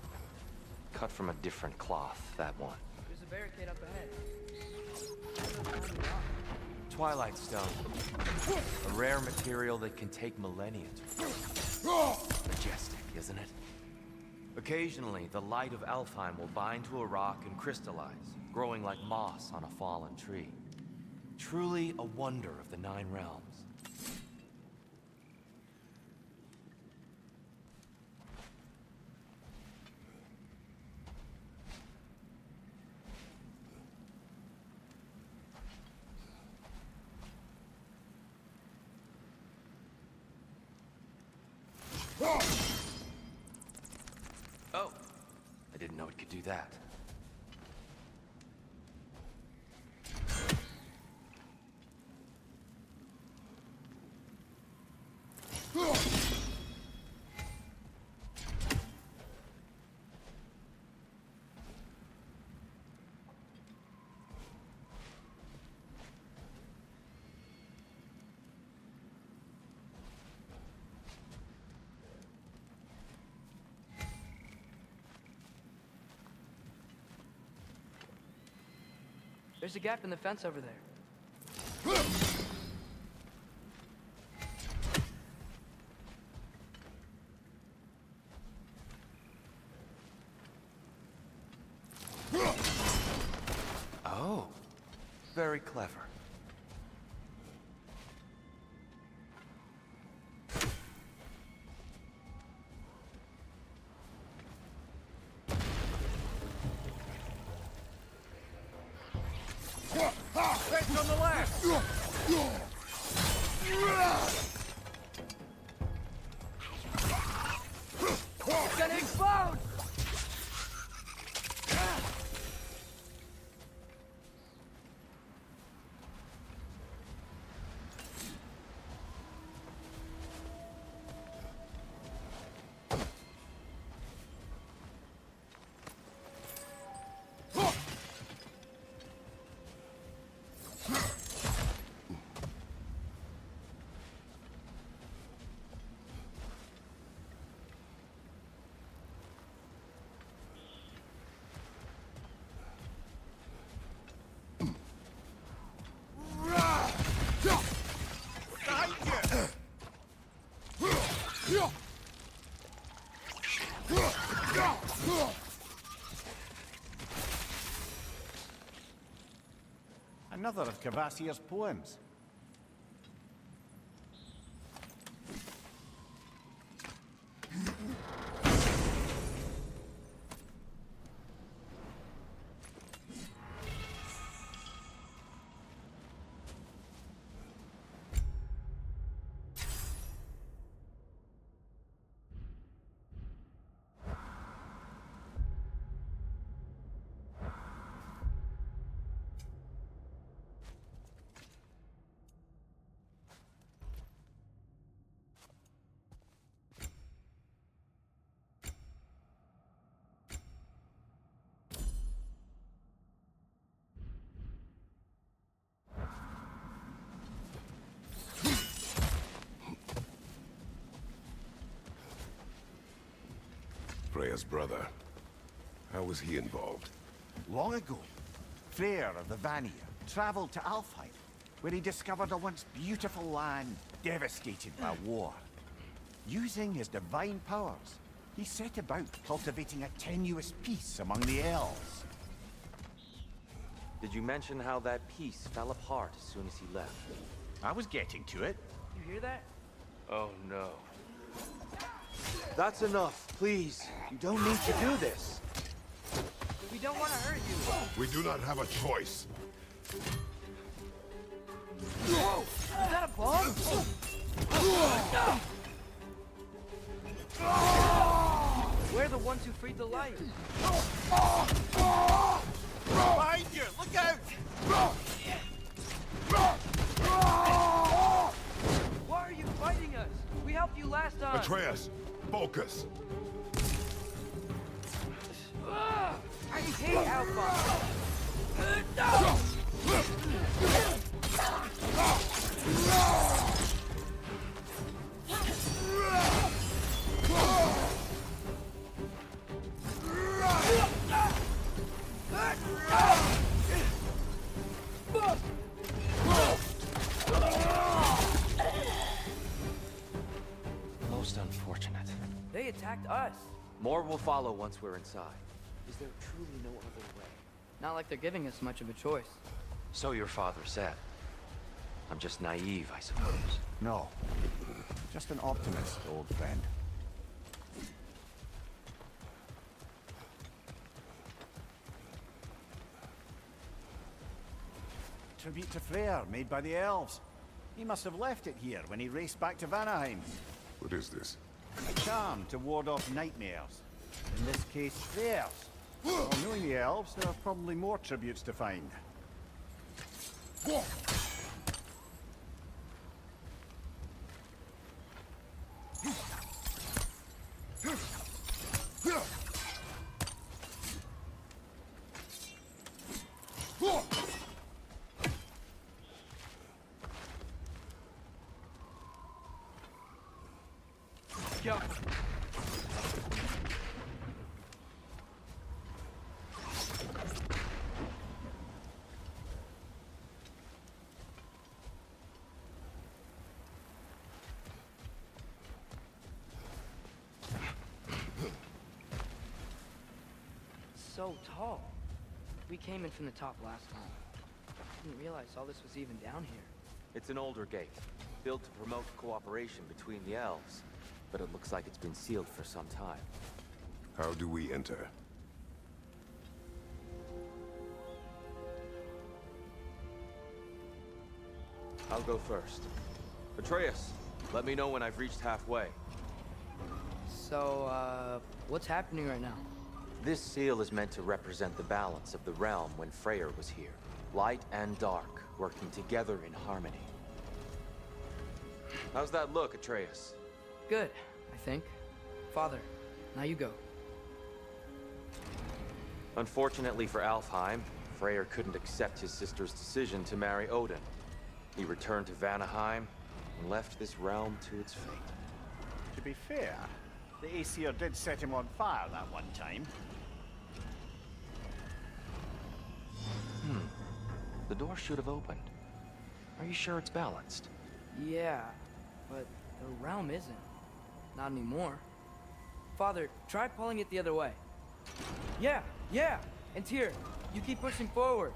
Cut from a different cloth, that one. There's a barricade up ahead. Twilight Stone. A rare material that can take millennia to... Majestic, isn't it? Occasionally, the light of Alfheim will bind to a rock and crystallize, growing like moss on a fallen tree. Truly a wonder of the Nine Realms. Oh, I didn't know it could do that. There's a gap in the fence over there. Oh, very clever. Fence on the left! It's gonna explode! Another of Kvasir's poems. Freya's brother. How was he involved? Long ago, Freyr of the Vanir traveled to Alfheim, where he discovered a once beautiful land devastated by war. Using his divine powers, he set about cultivating a tenuous peace among the elves. Did you mention how that peace fell apart as soon as he left? I was getting to it. You hear that? Oh no. That's enough, please. You don't need to do this. We don't want to hurt you. We do not have a choice. Whoa! Is that a bomb? We're the ones who freed the light. Behind you! Look out! Why are you fighting us? We helped you last time. Atreus, focus. I hate Alpha. Most unfortunate. They attacked us. More will follow once we're inside. Is there truly no other way? Not like they're giving us much of a choice. So your father said. I'm just naive, I suppose. No. Just an optimist, old friend. Tribute to Freyr, made by the elves. He must have left it here when he raced back to Vanaheim. What is this? A charm to ward off nightmares. In this case, Freyr's. Well, knowing the elves, there are probably more tributes to find. Go. So tall. We came in from the top last time. Didn't realize all this was even down here. It's an older gate, built to promote cooperation between the elves. But it looks like it's been sealed for some time. How do we enter? I'll go first. Atreus, let me know when I've reached halfway. So, what's happening right now? This seal is meant to represent the balance of the realm when Freyr was here. Light and dark, working together in harmony. How's that look, Atreus? Good, I think. Father, now you go. Unfortunately for Alfheim, Freyr couldn't accept his sister's decision to marry Odin. He returned to Vanaheim and left this realm to its fate. To be fair, the Aesir did set him on fire that one time. The door should have opened. Are you sure it's balanced? Yeah, but the realm isn't. Not anymore. Father, try pulling it the other way. Yeah, and Tyr, you keep pushing forward.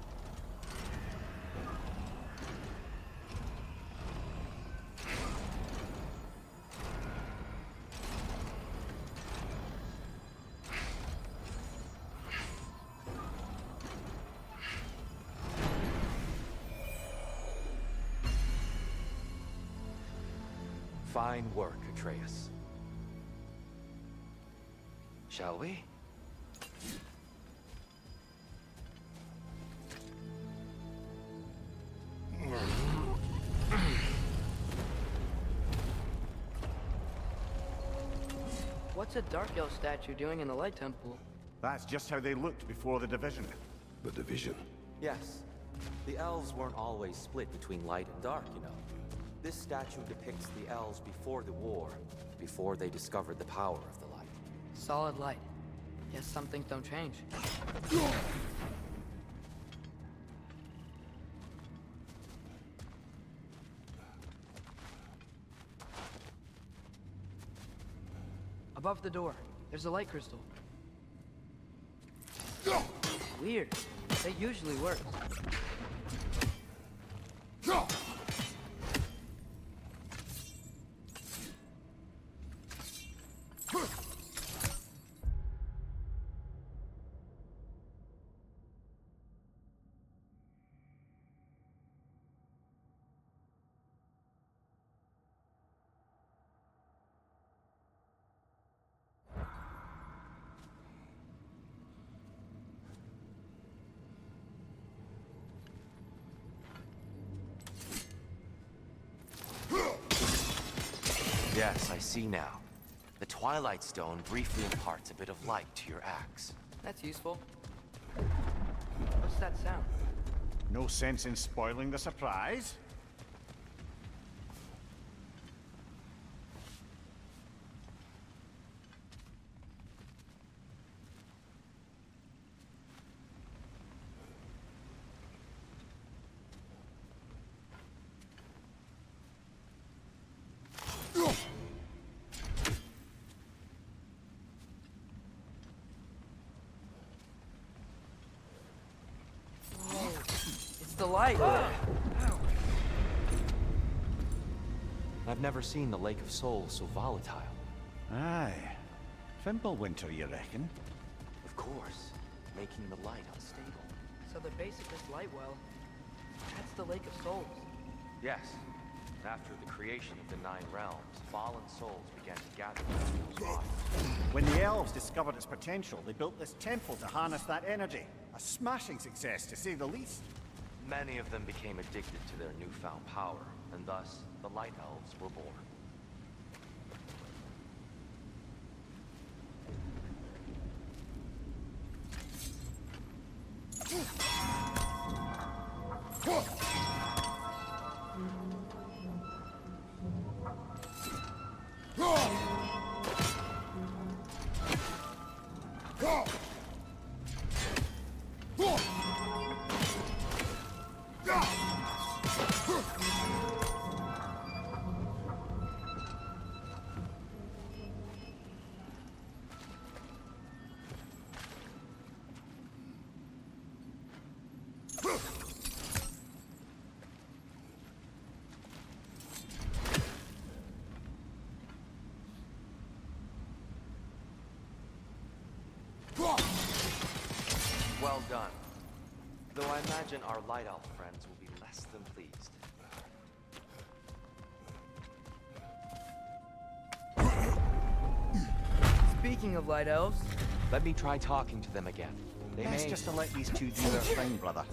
Fine work, Atreus. Shall we? What's a Dark Elf statue doing in the Light Temple? That's just how they looked before the division. The division. Yes. The elves weren't always split between light and dark, you know. This statue depicts the elves before the war, before they discovered the power of the light. Solid light. Guess some things don't change. Above the door, there's a light crystal. Weird. They usually work. Yes, I see now. The Twilight Stone briefly imparts a bit of light to your axe. That's useful. What's that sound? No sense in spoiling the surprise. It's the light! I've never seen the Lake of Souls so volatile. Aye. Fimbulwinter, you reckon? Of course, making the light unstable. So the base of this light well, that's the Lake of Souls. Yes. After the creation of the Nine Realms, fallen souls began to gather in those waters. When the elves discovered its potential, they built this temple to harness that energy. A smashing success, to say the least. Many of them became addicted to their newfound power, and thus, the Light Elves were born. Well done. Though I imagine our Light Elf friends will be less than pleased. Speaking of light elves, Let me try talking to them again. They Best may... just to let these two do their thing, brother.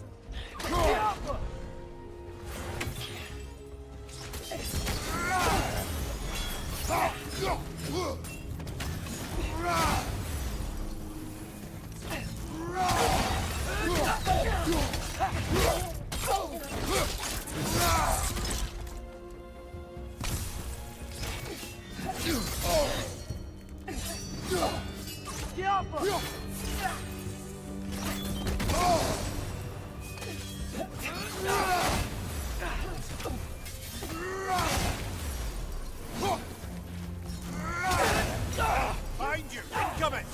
Find you! Incoming!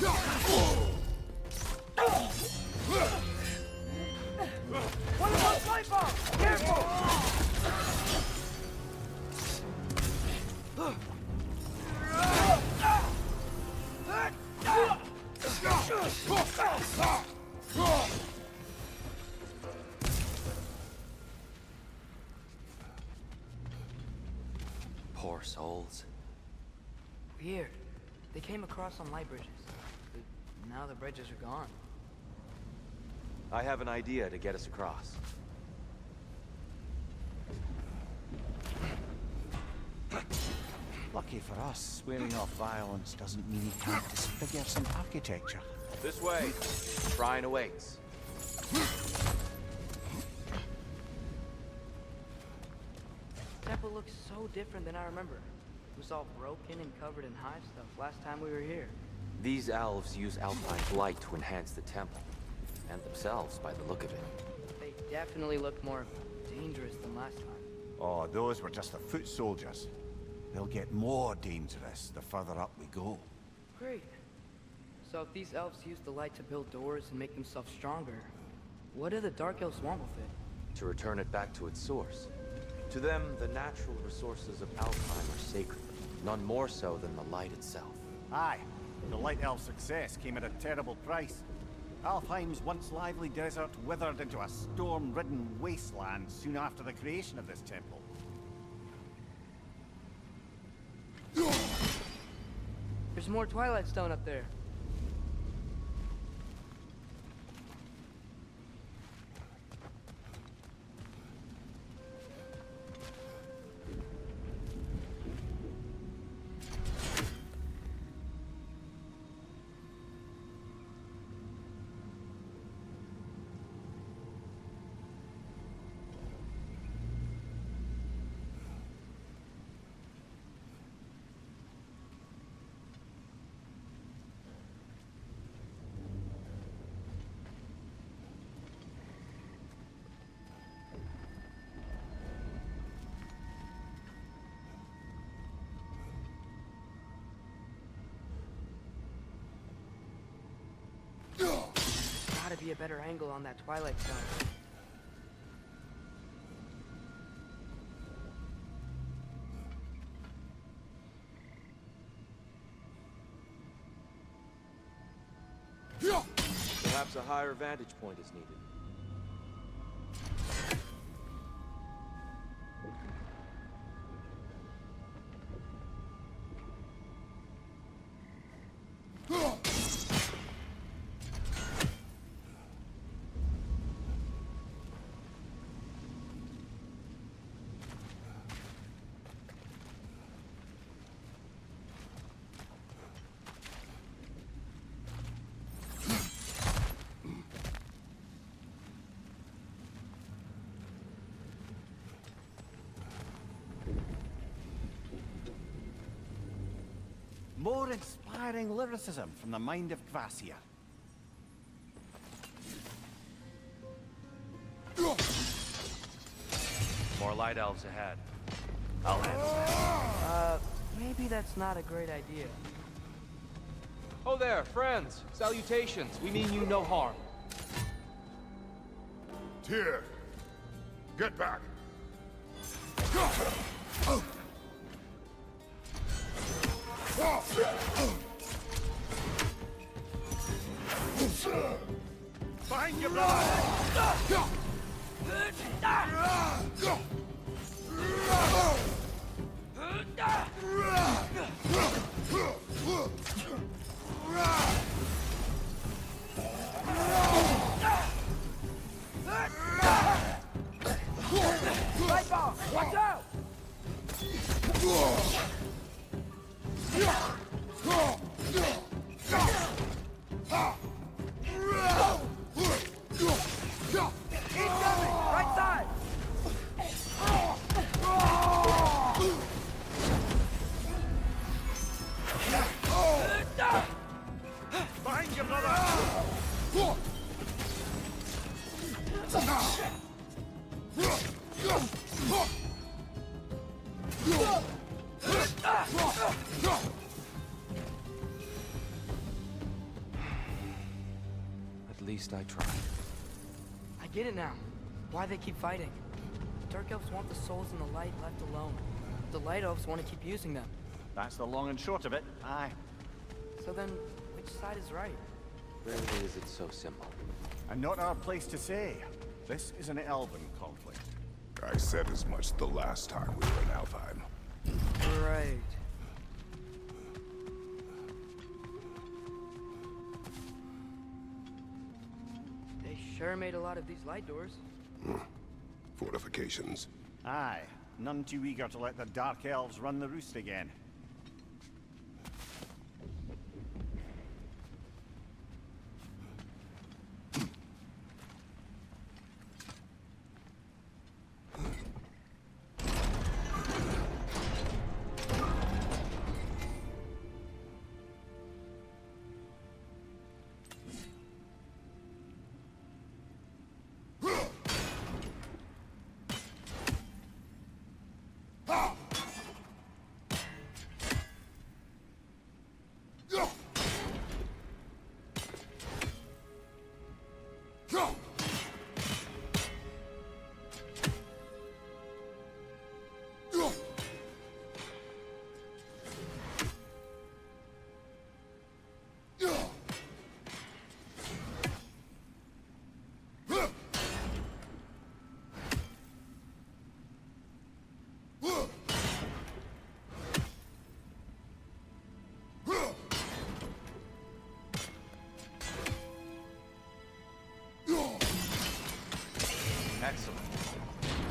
what about light bomb? Careful! Poor souls. Weird. They came across on light bridges. But now the bridges are gone. I have an idea to get us across. Lucky for us, swearing off violence doesn't mean you can't disfigure some architecture. This way. Shrine awaits. Temple looks so different than I remember. It was all broken and covered in hive stuff last time we were here. These elves use Alpine's light to enhance the temple. And themselves, by the look of it. They definitely look more dangerous than last time. Oh, those were just the foot soldiers. They'll get more dangerous the further up we go. Great. So if these elves use the light to build doors and make themselves stronger, what do the Dark Elves want with it? To return it back to its source. To them, the natural resources of Alpine are sacred. None more so than the light itself. Aye. The Light Elf's success came at a terrible price. Alfheim's once lively desert withered into a storm-ridden wasteland soon after the creation of this temple. There's more Twilight Stone up there. Gotta be a better angle on that Twilight Stone. Perhaps a higher vantage point is needed. More inspiring lyricism from the mind of Gracia. More light elves ahead. I'll handle that. Maybe that's not a great idea. Oh there, friends. Salutations. We mean you no harm. Tyr, get back. Behind you, brother! Light bomb! Watch out! Incoming! Right side! Behind you, brother! At least I tried. I get it now. Why they keep fighting. The Dark Elves want the souls in the light left alone. The Light Elves want to keep using them. That's the long and short of it, aye. So then, which side is right? Rarely is it so simple. And not our place to say. This is an elven conflict. I said as much the last time we were in Alfheim. Right. They sure made a lot of these light doors. Fortifications. Aye, none too eager to let the Dark Elves run the roost again.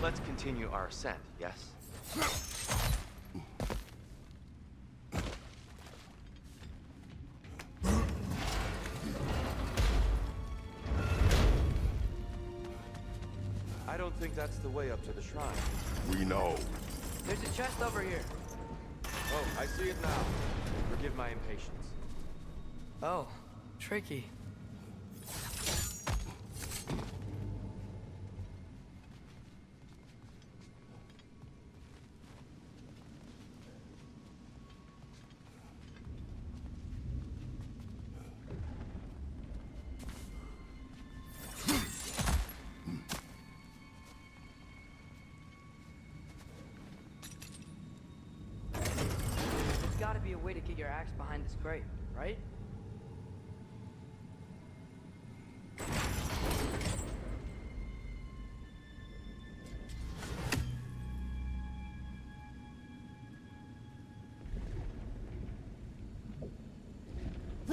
Let's continue our ascent, yes? I don't think that's the way up to the shrine. We know. There's a chest over here. Oh, I see it now. Forgive my impatience. Oh, tricky. There's gotta be a way to get your axe behind this crate, right? I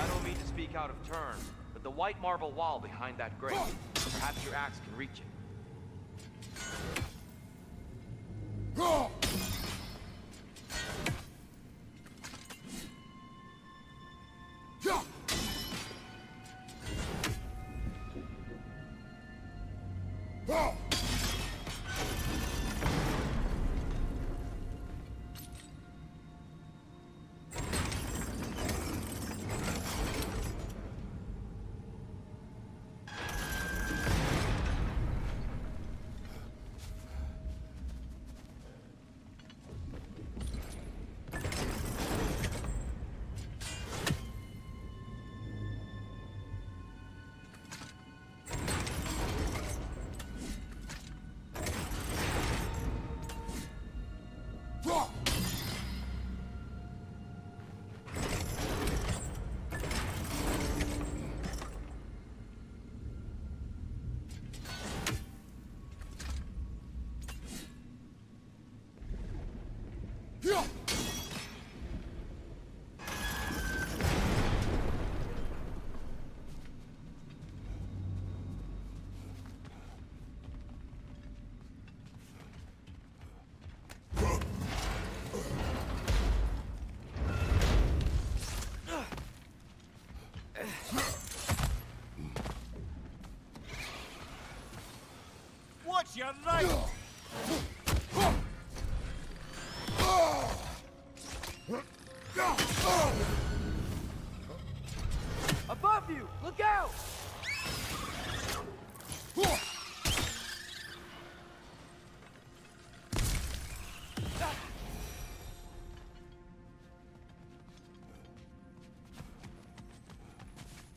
don't mean to speak out of turn, but the white marble wall behind that grate, perhaps your axe can reach it. Watch your right! Above you! Look out!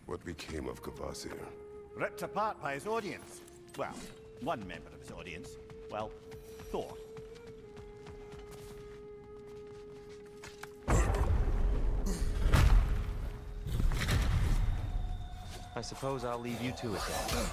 What became of Kvasir? Ripped apart by his audience. Well, one member of his audience. Well, Thor. I suppose I'll leave you to it then.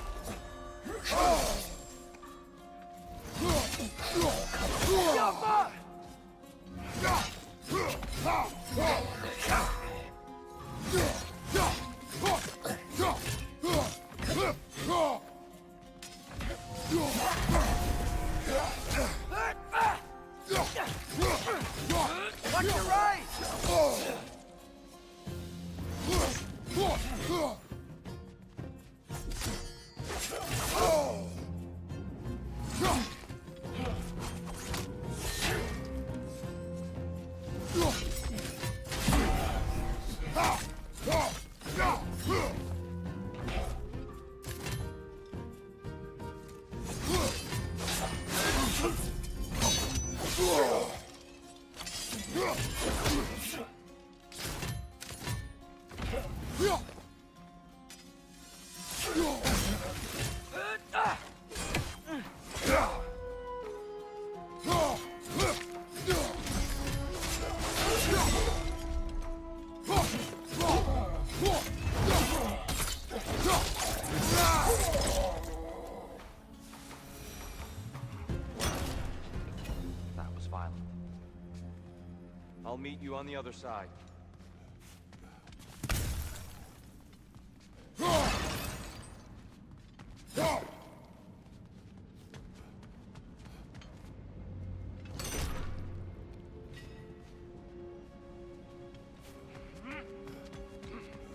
Watch your right! That was violent. I'll meet you on the other side.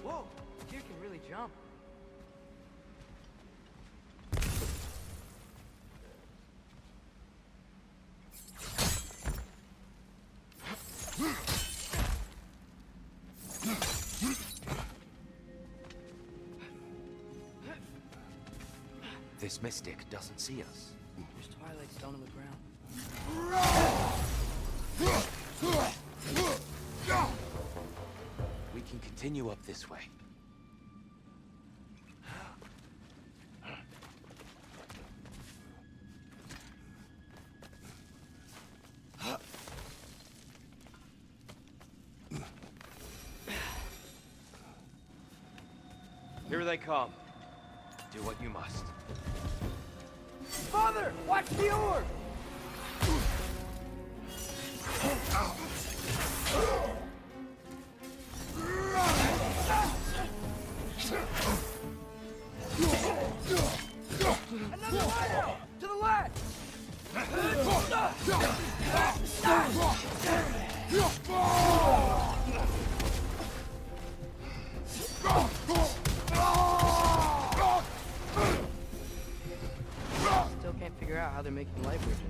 Whoa, deer can really jump. This mystic doesn't see us. There's twilight stone on the ground. We can continue up this way. Here they come. Do what you must. Father, watch the orb! Another light! To the left! Still can't figure out how they're making light bridges.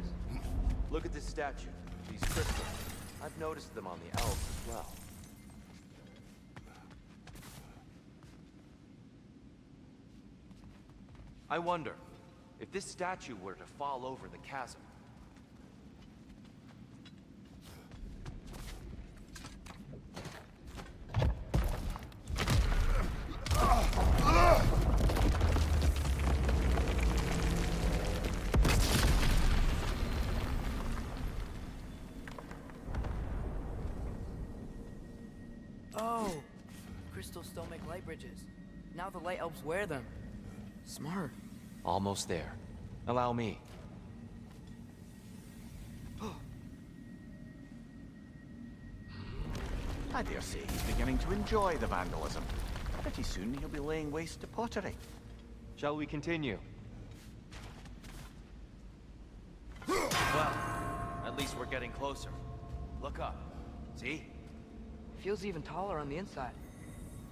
Look at this statue. These crystals. I've noticed them on the elves as well. I wonder, if this statue were to fall over the chasm, Oh, crystals still make light bridges. Now the light elves wear them. Smart. almost there. Allow me. I dare say he's beginning to enjoy the vandalism. Pretty soon he'll be laying waste to pottery. Shall we continue? Well, at least we're getting closer. Look up. See? Feels even taller on the inside.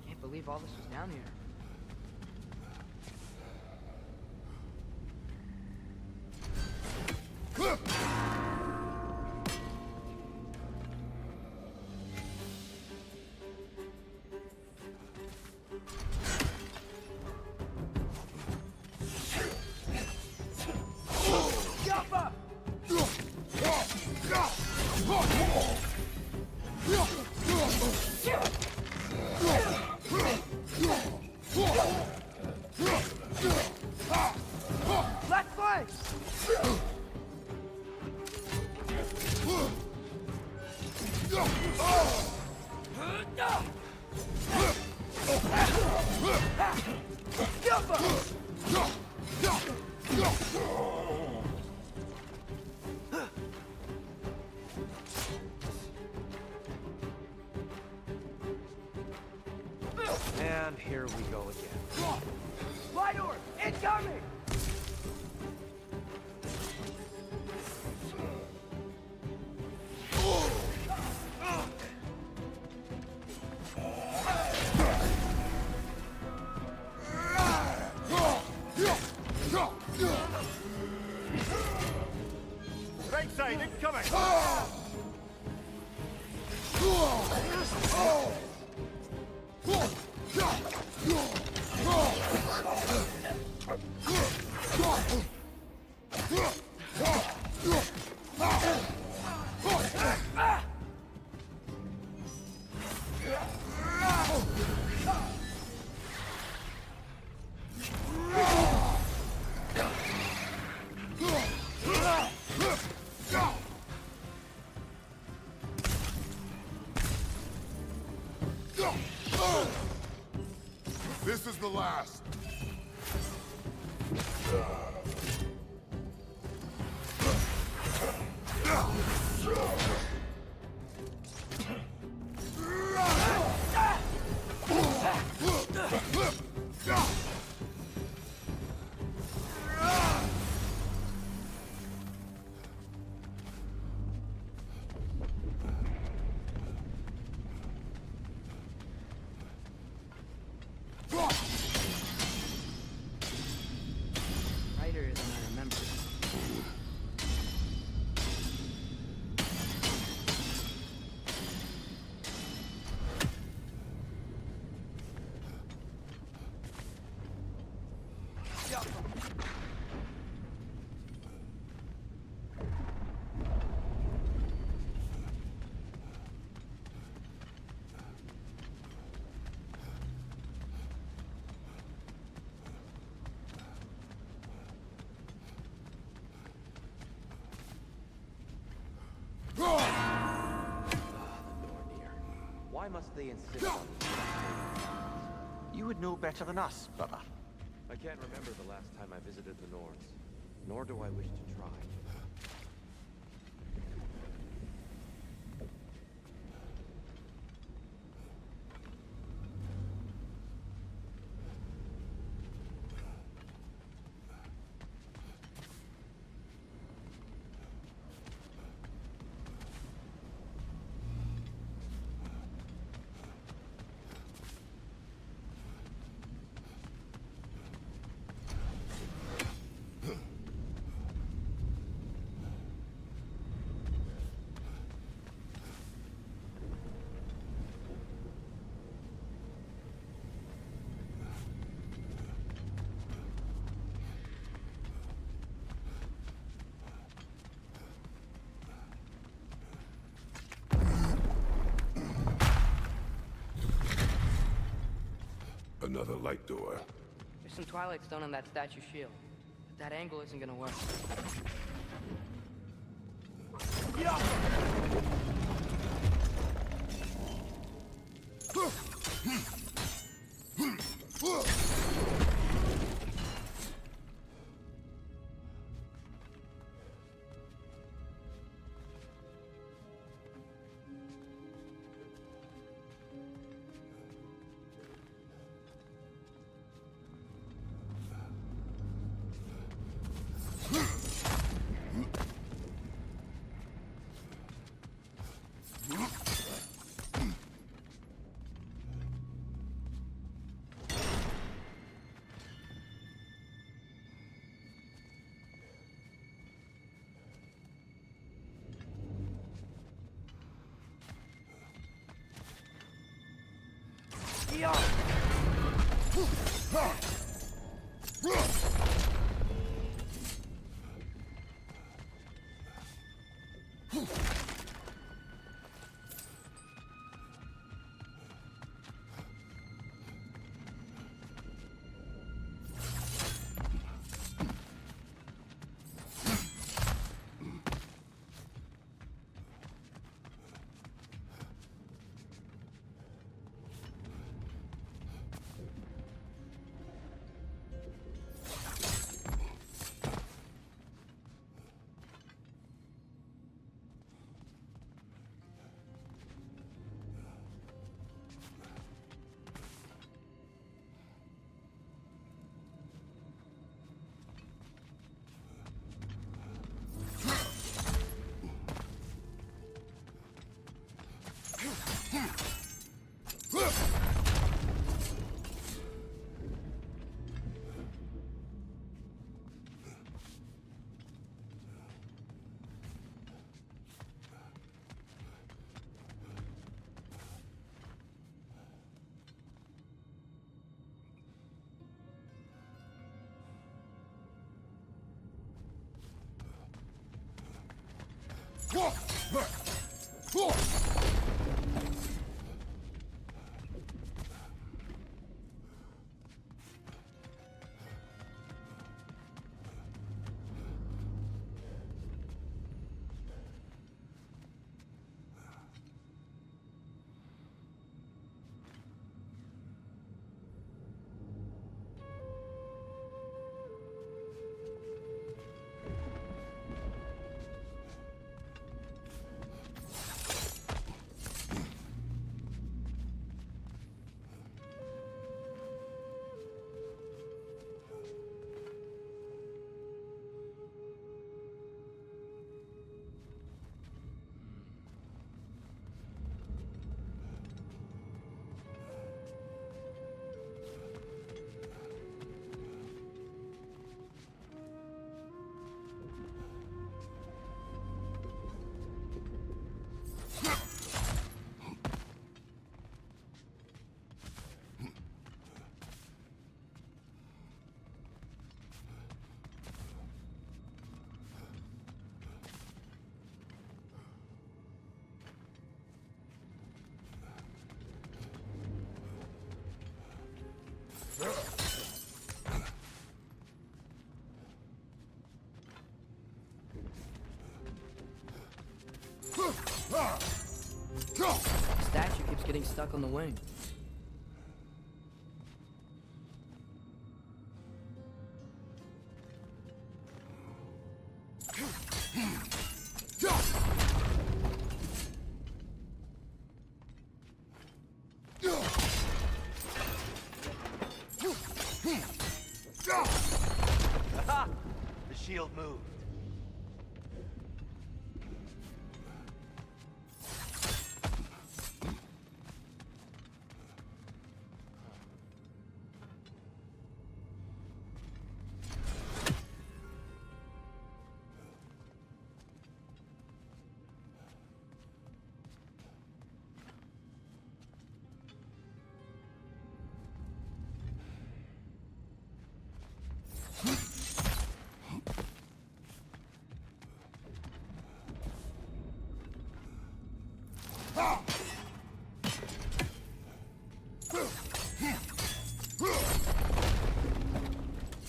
Can't believe all this was down here. And here we go again. Light orb! Incoming! Right side, incoming! This is the last. Why must they insist on this? You would know better than us, brother. I can't remember the last time I visited the Nords, nor do I wish to try. Another light door. There's some Twilight Stone on that statue shield. But that angle isn't gonna work. The statue keeps getting stuck on the wing. Aha! The shield moved.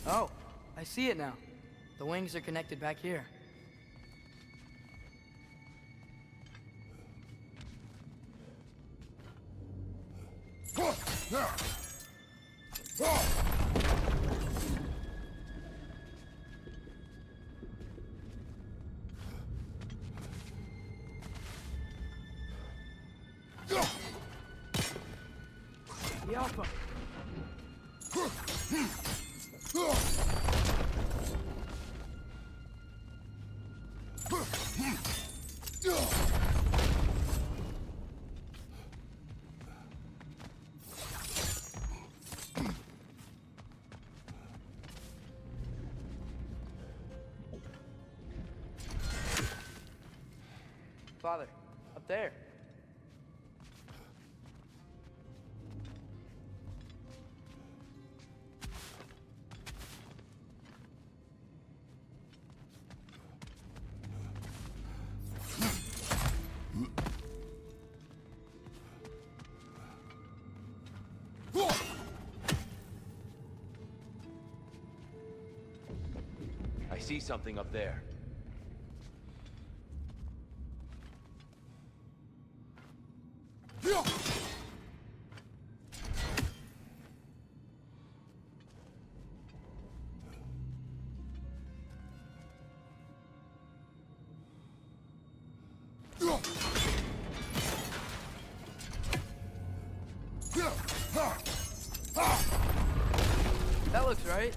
Oh, I see it now. The wings are connected back here. Alpha. Father, up there. I see something up there. That looks right.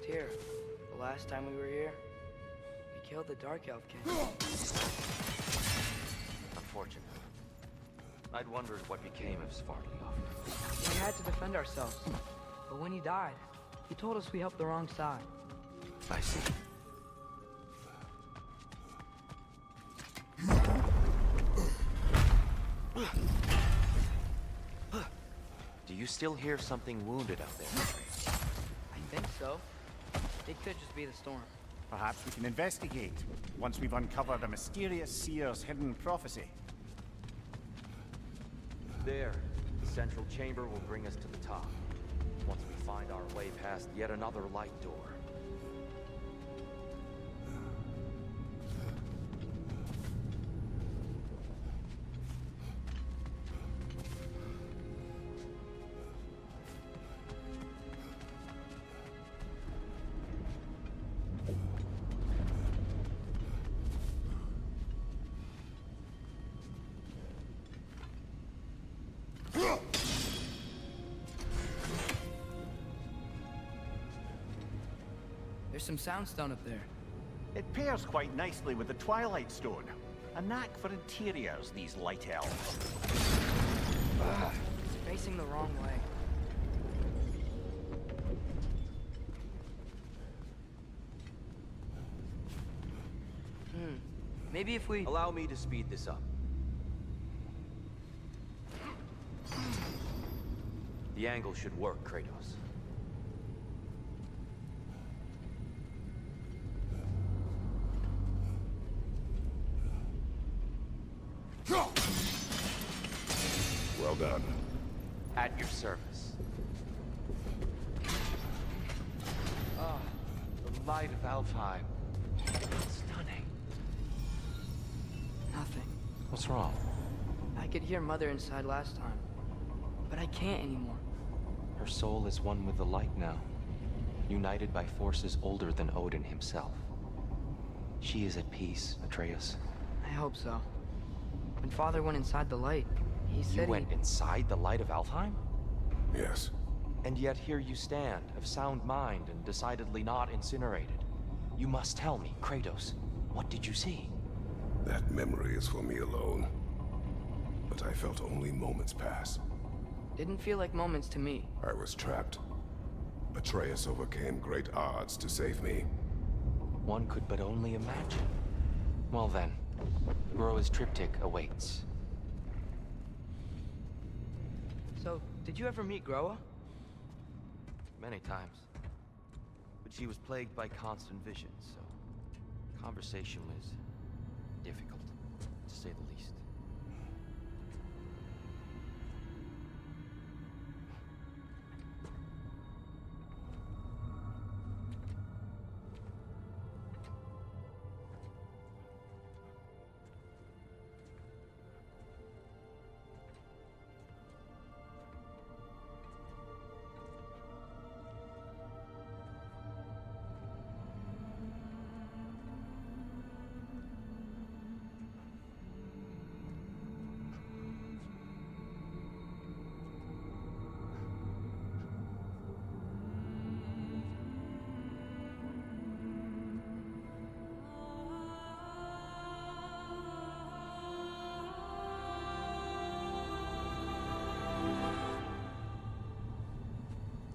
Tyr, the last time we were here, we killed the Dark Elf King. Unfortunate. I'd wondered what became of Svartalfheim. We had to defend ourselves. But when he died, he told us we helped the wrong side. I see. Do you still hear something wounded out there? I think so. It could just be the storm. Perhaps we can investigate, once we've uncovered a mysterious seer's hidden prophecy. There, the central chamber will bring us to the top. Once we find our way past yet another light door. There's some soundstone up there. It pairs quite nicely with the Twilight Stone. A knack for interiors, these light elves. It's facing the wrong way. Maybe if we... Allow me to speed this up. The angle should work, Kratos. done. At your service. Ah, the light of Alfheim. Stunning. Nothing. What's wrong? I could hear Mother inside last time, but I can't anymore. Her soul is one with the light now, united by forces older than Odin himself. She is at peace, Atreus. I hope so. When Father went inside the light, he said You went inside the light of Alfheim? Yes. And yet here you stand, of sound mind and decidedly not incinerated. You must tell me, Kratos, what did you see? That memory is for me alone. But I felt only moments pass. Didn't feel like moments to me. I was trapped. Atreus overcame great odds to save me. One could but only imagine. Well then, Groa's triptych awaits. So, did you ever meet Groa? Many times. But she was plagued by constant visions, so conversation was difficult, to say the least.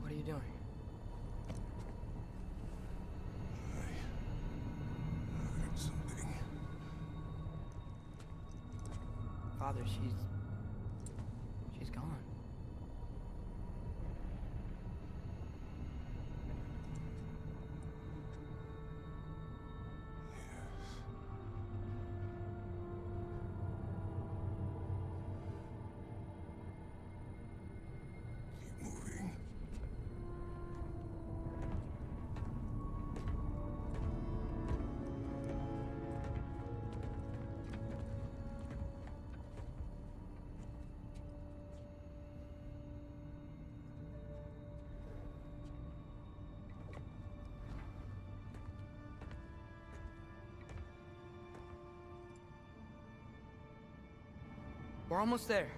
What are you doing? I heard something. Father, she's gone. Keep moving. We're almost there.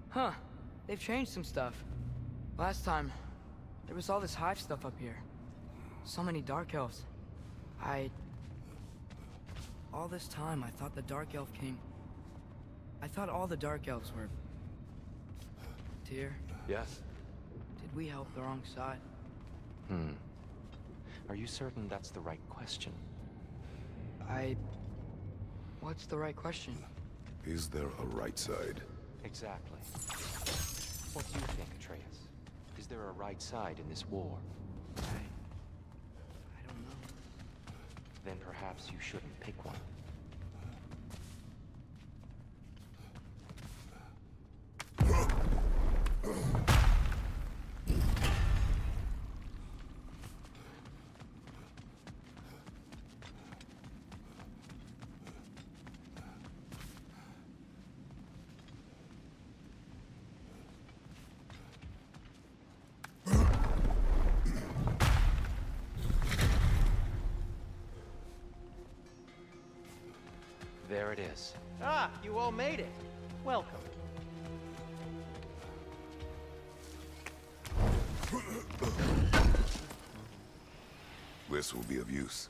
Huh. They've changed some stuff. Last time, there was all this hive stuff up here. So many Dark Elves. All this time, I thought the Dark Elf King... I thought all the Dark Elves were... Tyr, Yes? did we help the wrong side? Are you certain that's the right question? What's the right question? Is there a right side? Exactly. What do you think, Atreus? Is there a right side in this war? I don't know. Then perhaps you shouldn't pick one. There it is. Ah, you all made it. Welcome. This will be of use.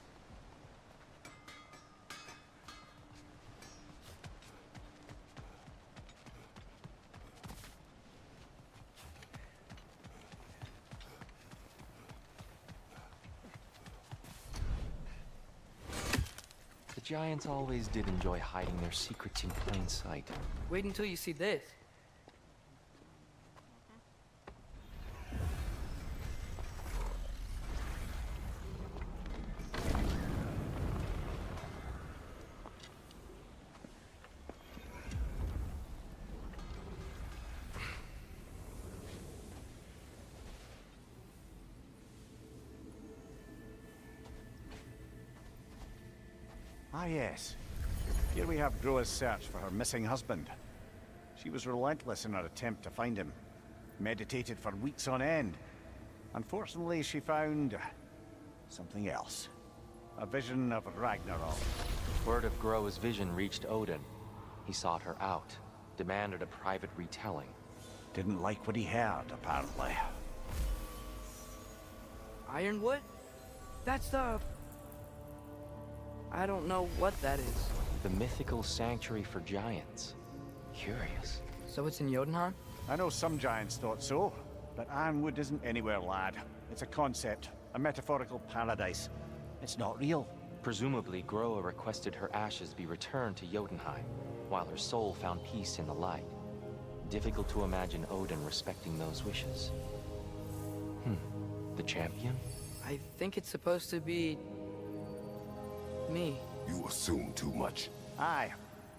The giants always did enjoy hiding their secrets in plain sight. Wait until you see this. Ah, yes. Here we have Groa's search for her missing husband. She was relentless in her attempt to find him. Meditated for weeks on end. Unfortunately, she found something else. A vision of Ragnarok. Word of Groa's vision reached Odin. He sought her out, demanded a private retelling. Didn't like what he heard, apparently. Ironwood? That's the... I don't know what that is. The mythical sanctuary for giants. Curious. So it's in Jotunheim? I know some giants thought so, but Ironwood isn't anywhere, lad. It's a concept, a metaphorical paradise. It's not real. Presumably, Groa requested her ashes be returned to Jotunheim, while her soul found peace in the light. Difficult to imagine Odin respecting those wishes. The champion? I think it's supposed to be... me. You assume too much. Aye.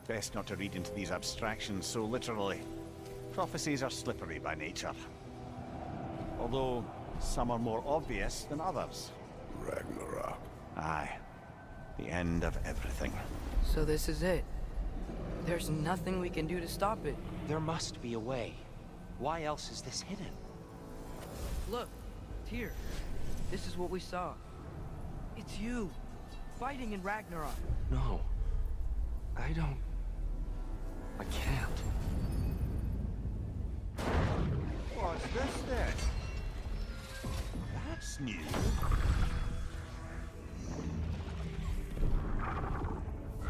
Best not to read into these abstractions so literally. Prophecies are slippery by nature. Although, some are more obvious than others. Ragnarok. Aye. The end of everything. So this is it. There's nothing we can do to stop it. There must be a way. Why else is this hidden? Look, Tyr. This is what we saw. It's you, fighting in Ragnarok. No. I can't. What's this then? That's new.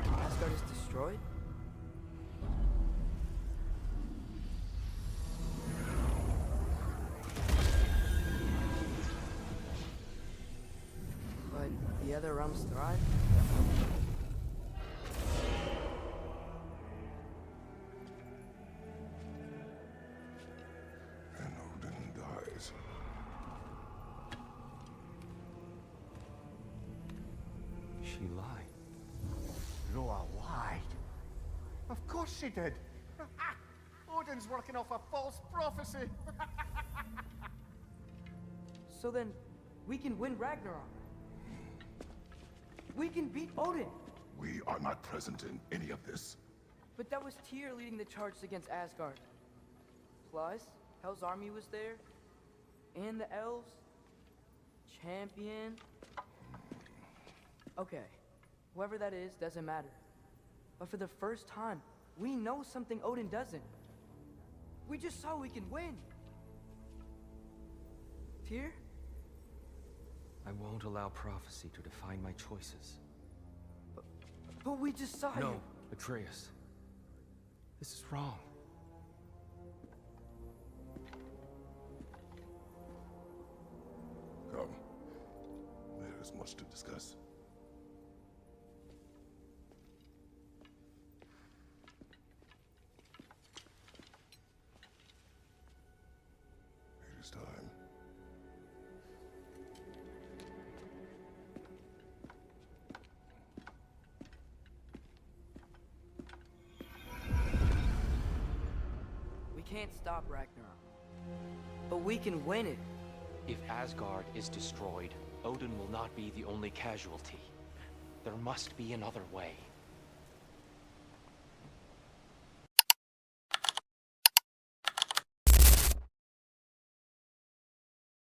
Asgard is destroyed? But the other realms thrive? And Odin dies. She lied. Groa lied. Of course she did. Odin's working off a false prophecy. So then, we can win Ragnarok. We can beat Odin. We are not present in any of this. But that was Tyr leading the charge against Asgard. Plus, Hell's army was there. And the elves. Champion. Okay. Whoever that is, doesn't matter. But for the first time, we know something Odin doesn't. We just saw we can win. Tyr? I won't allow prophecy to define my choices. But we just saw No, you. Atreus. This is wrong. Come. There is much to discuss. It is time. We can't stop Ragnarok. But we can win it. If Asgard is destroyed, Odin will not be the only casualty. There must be another way.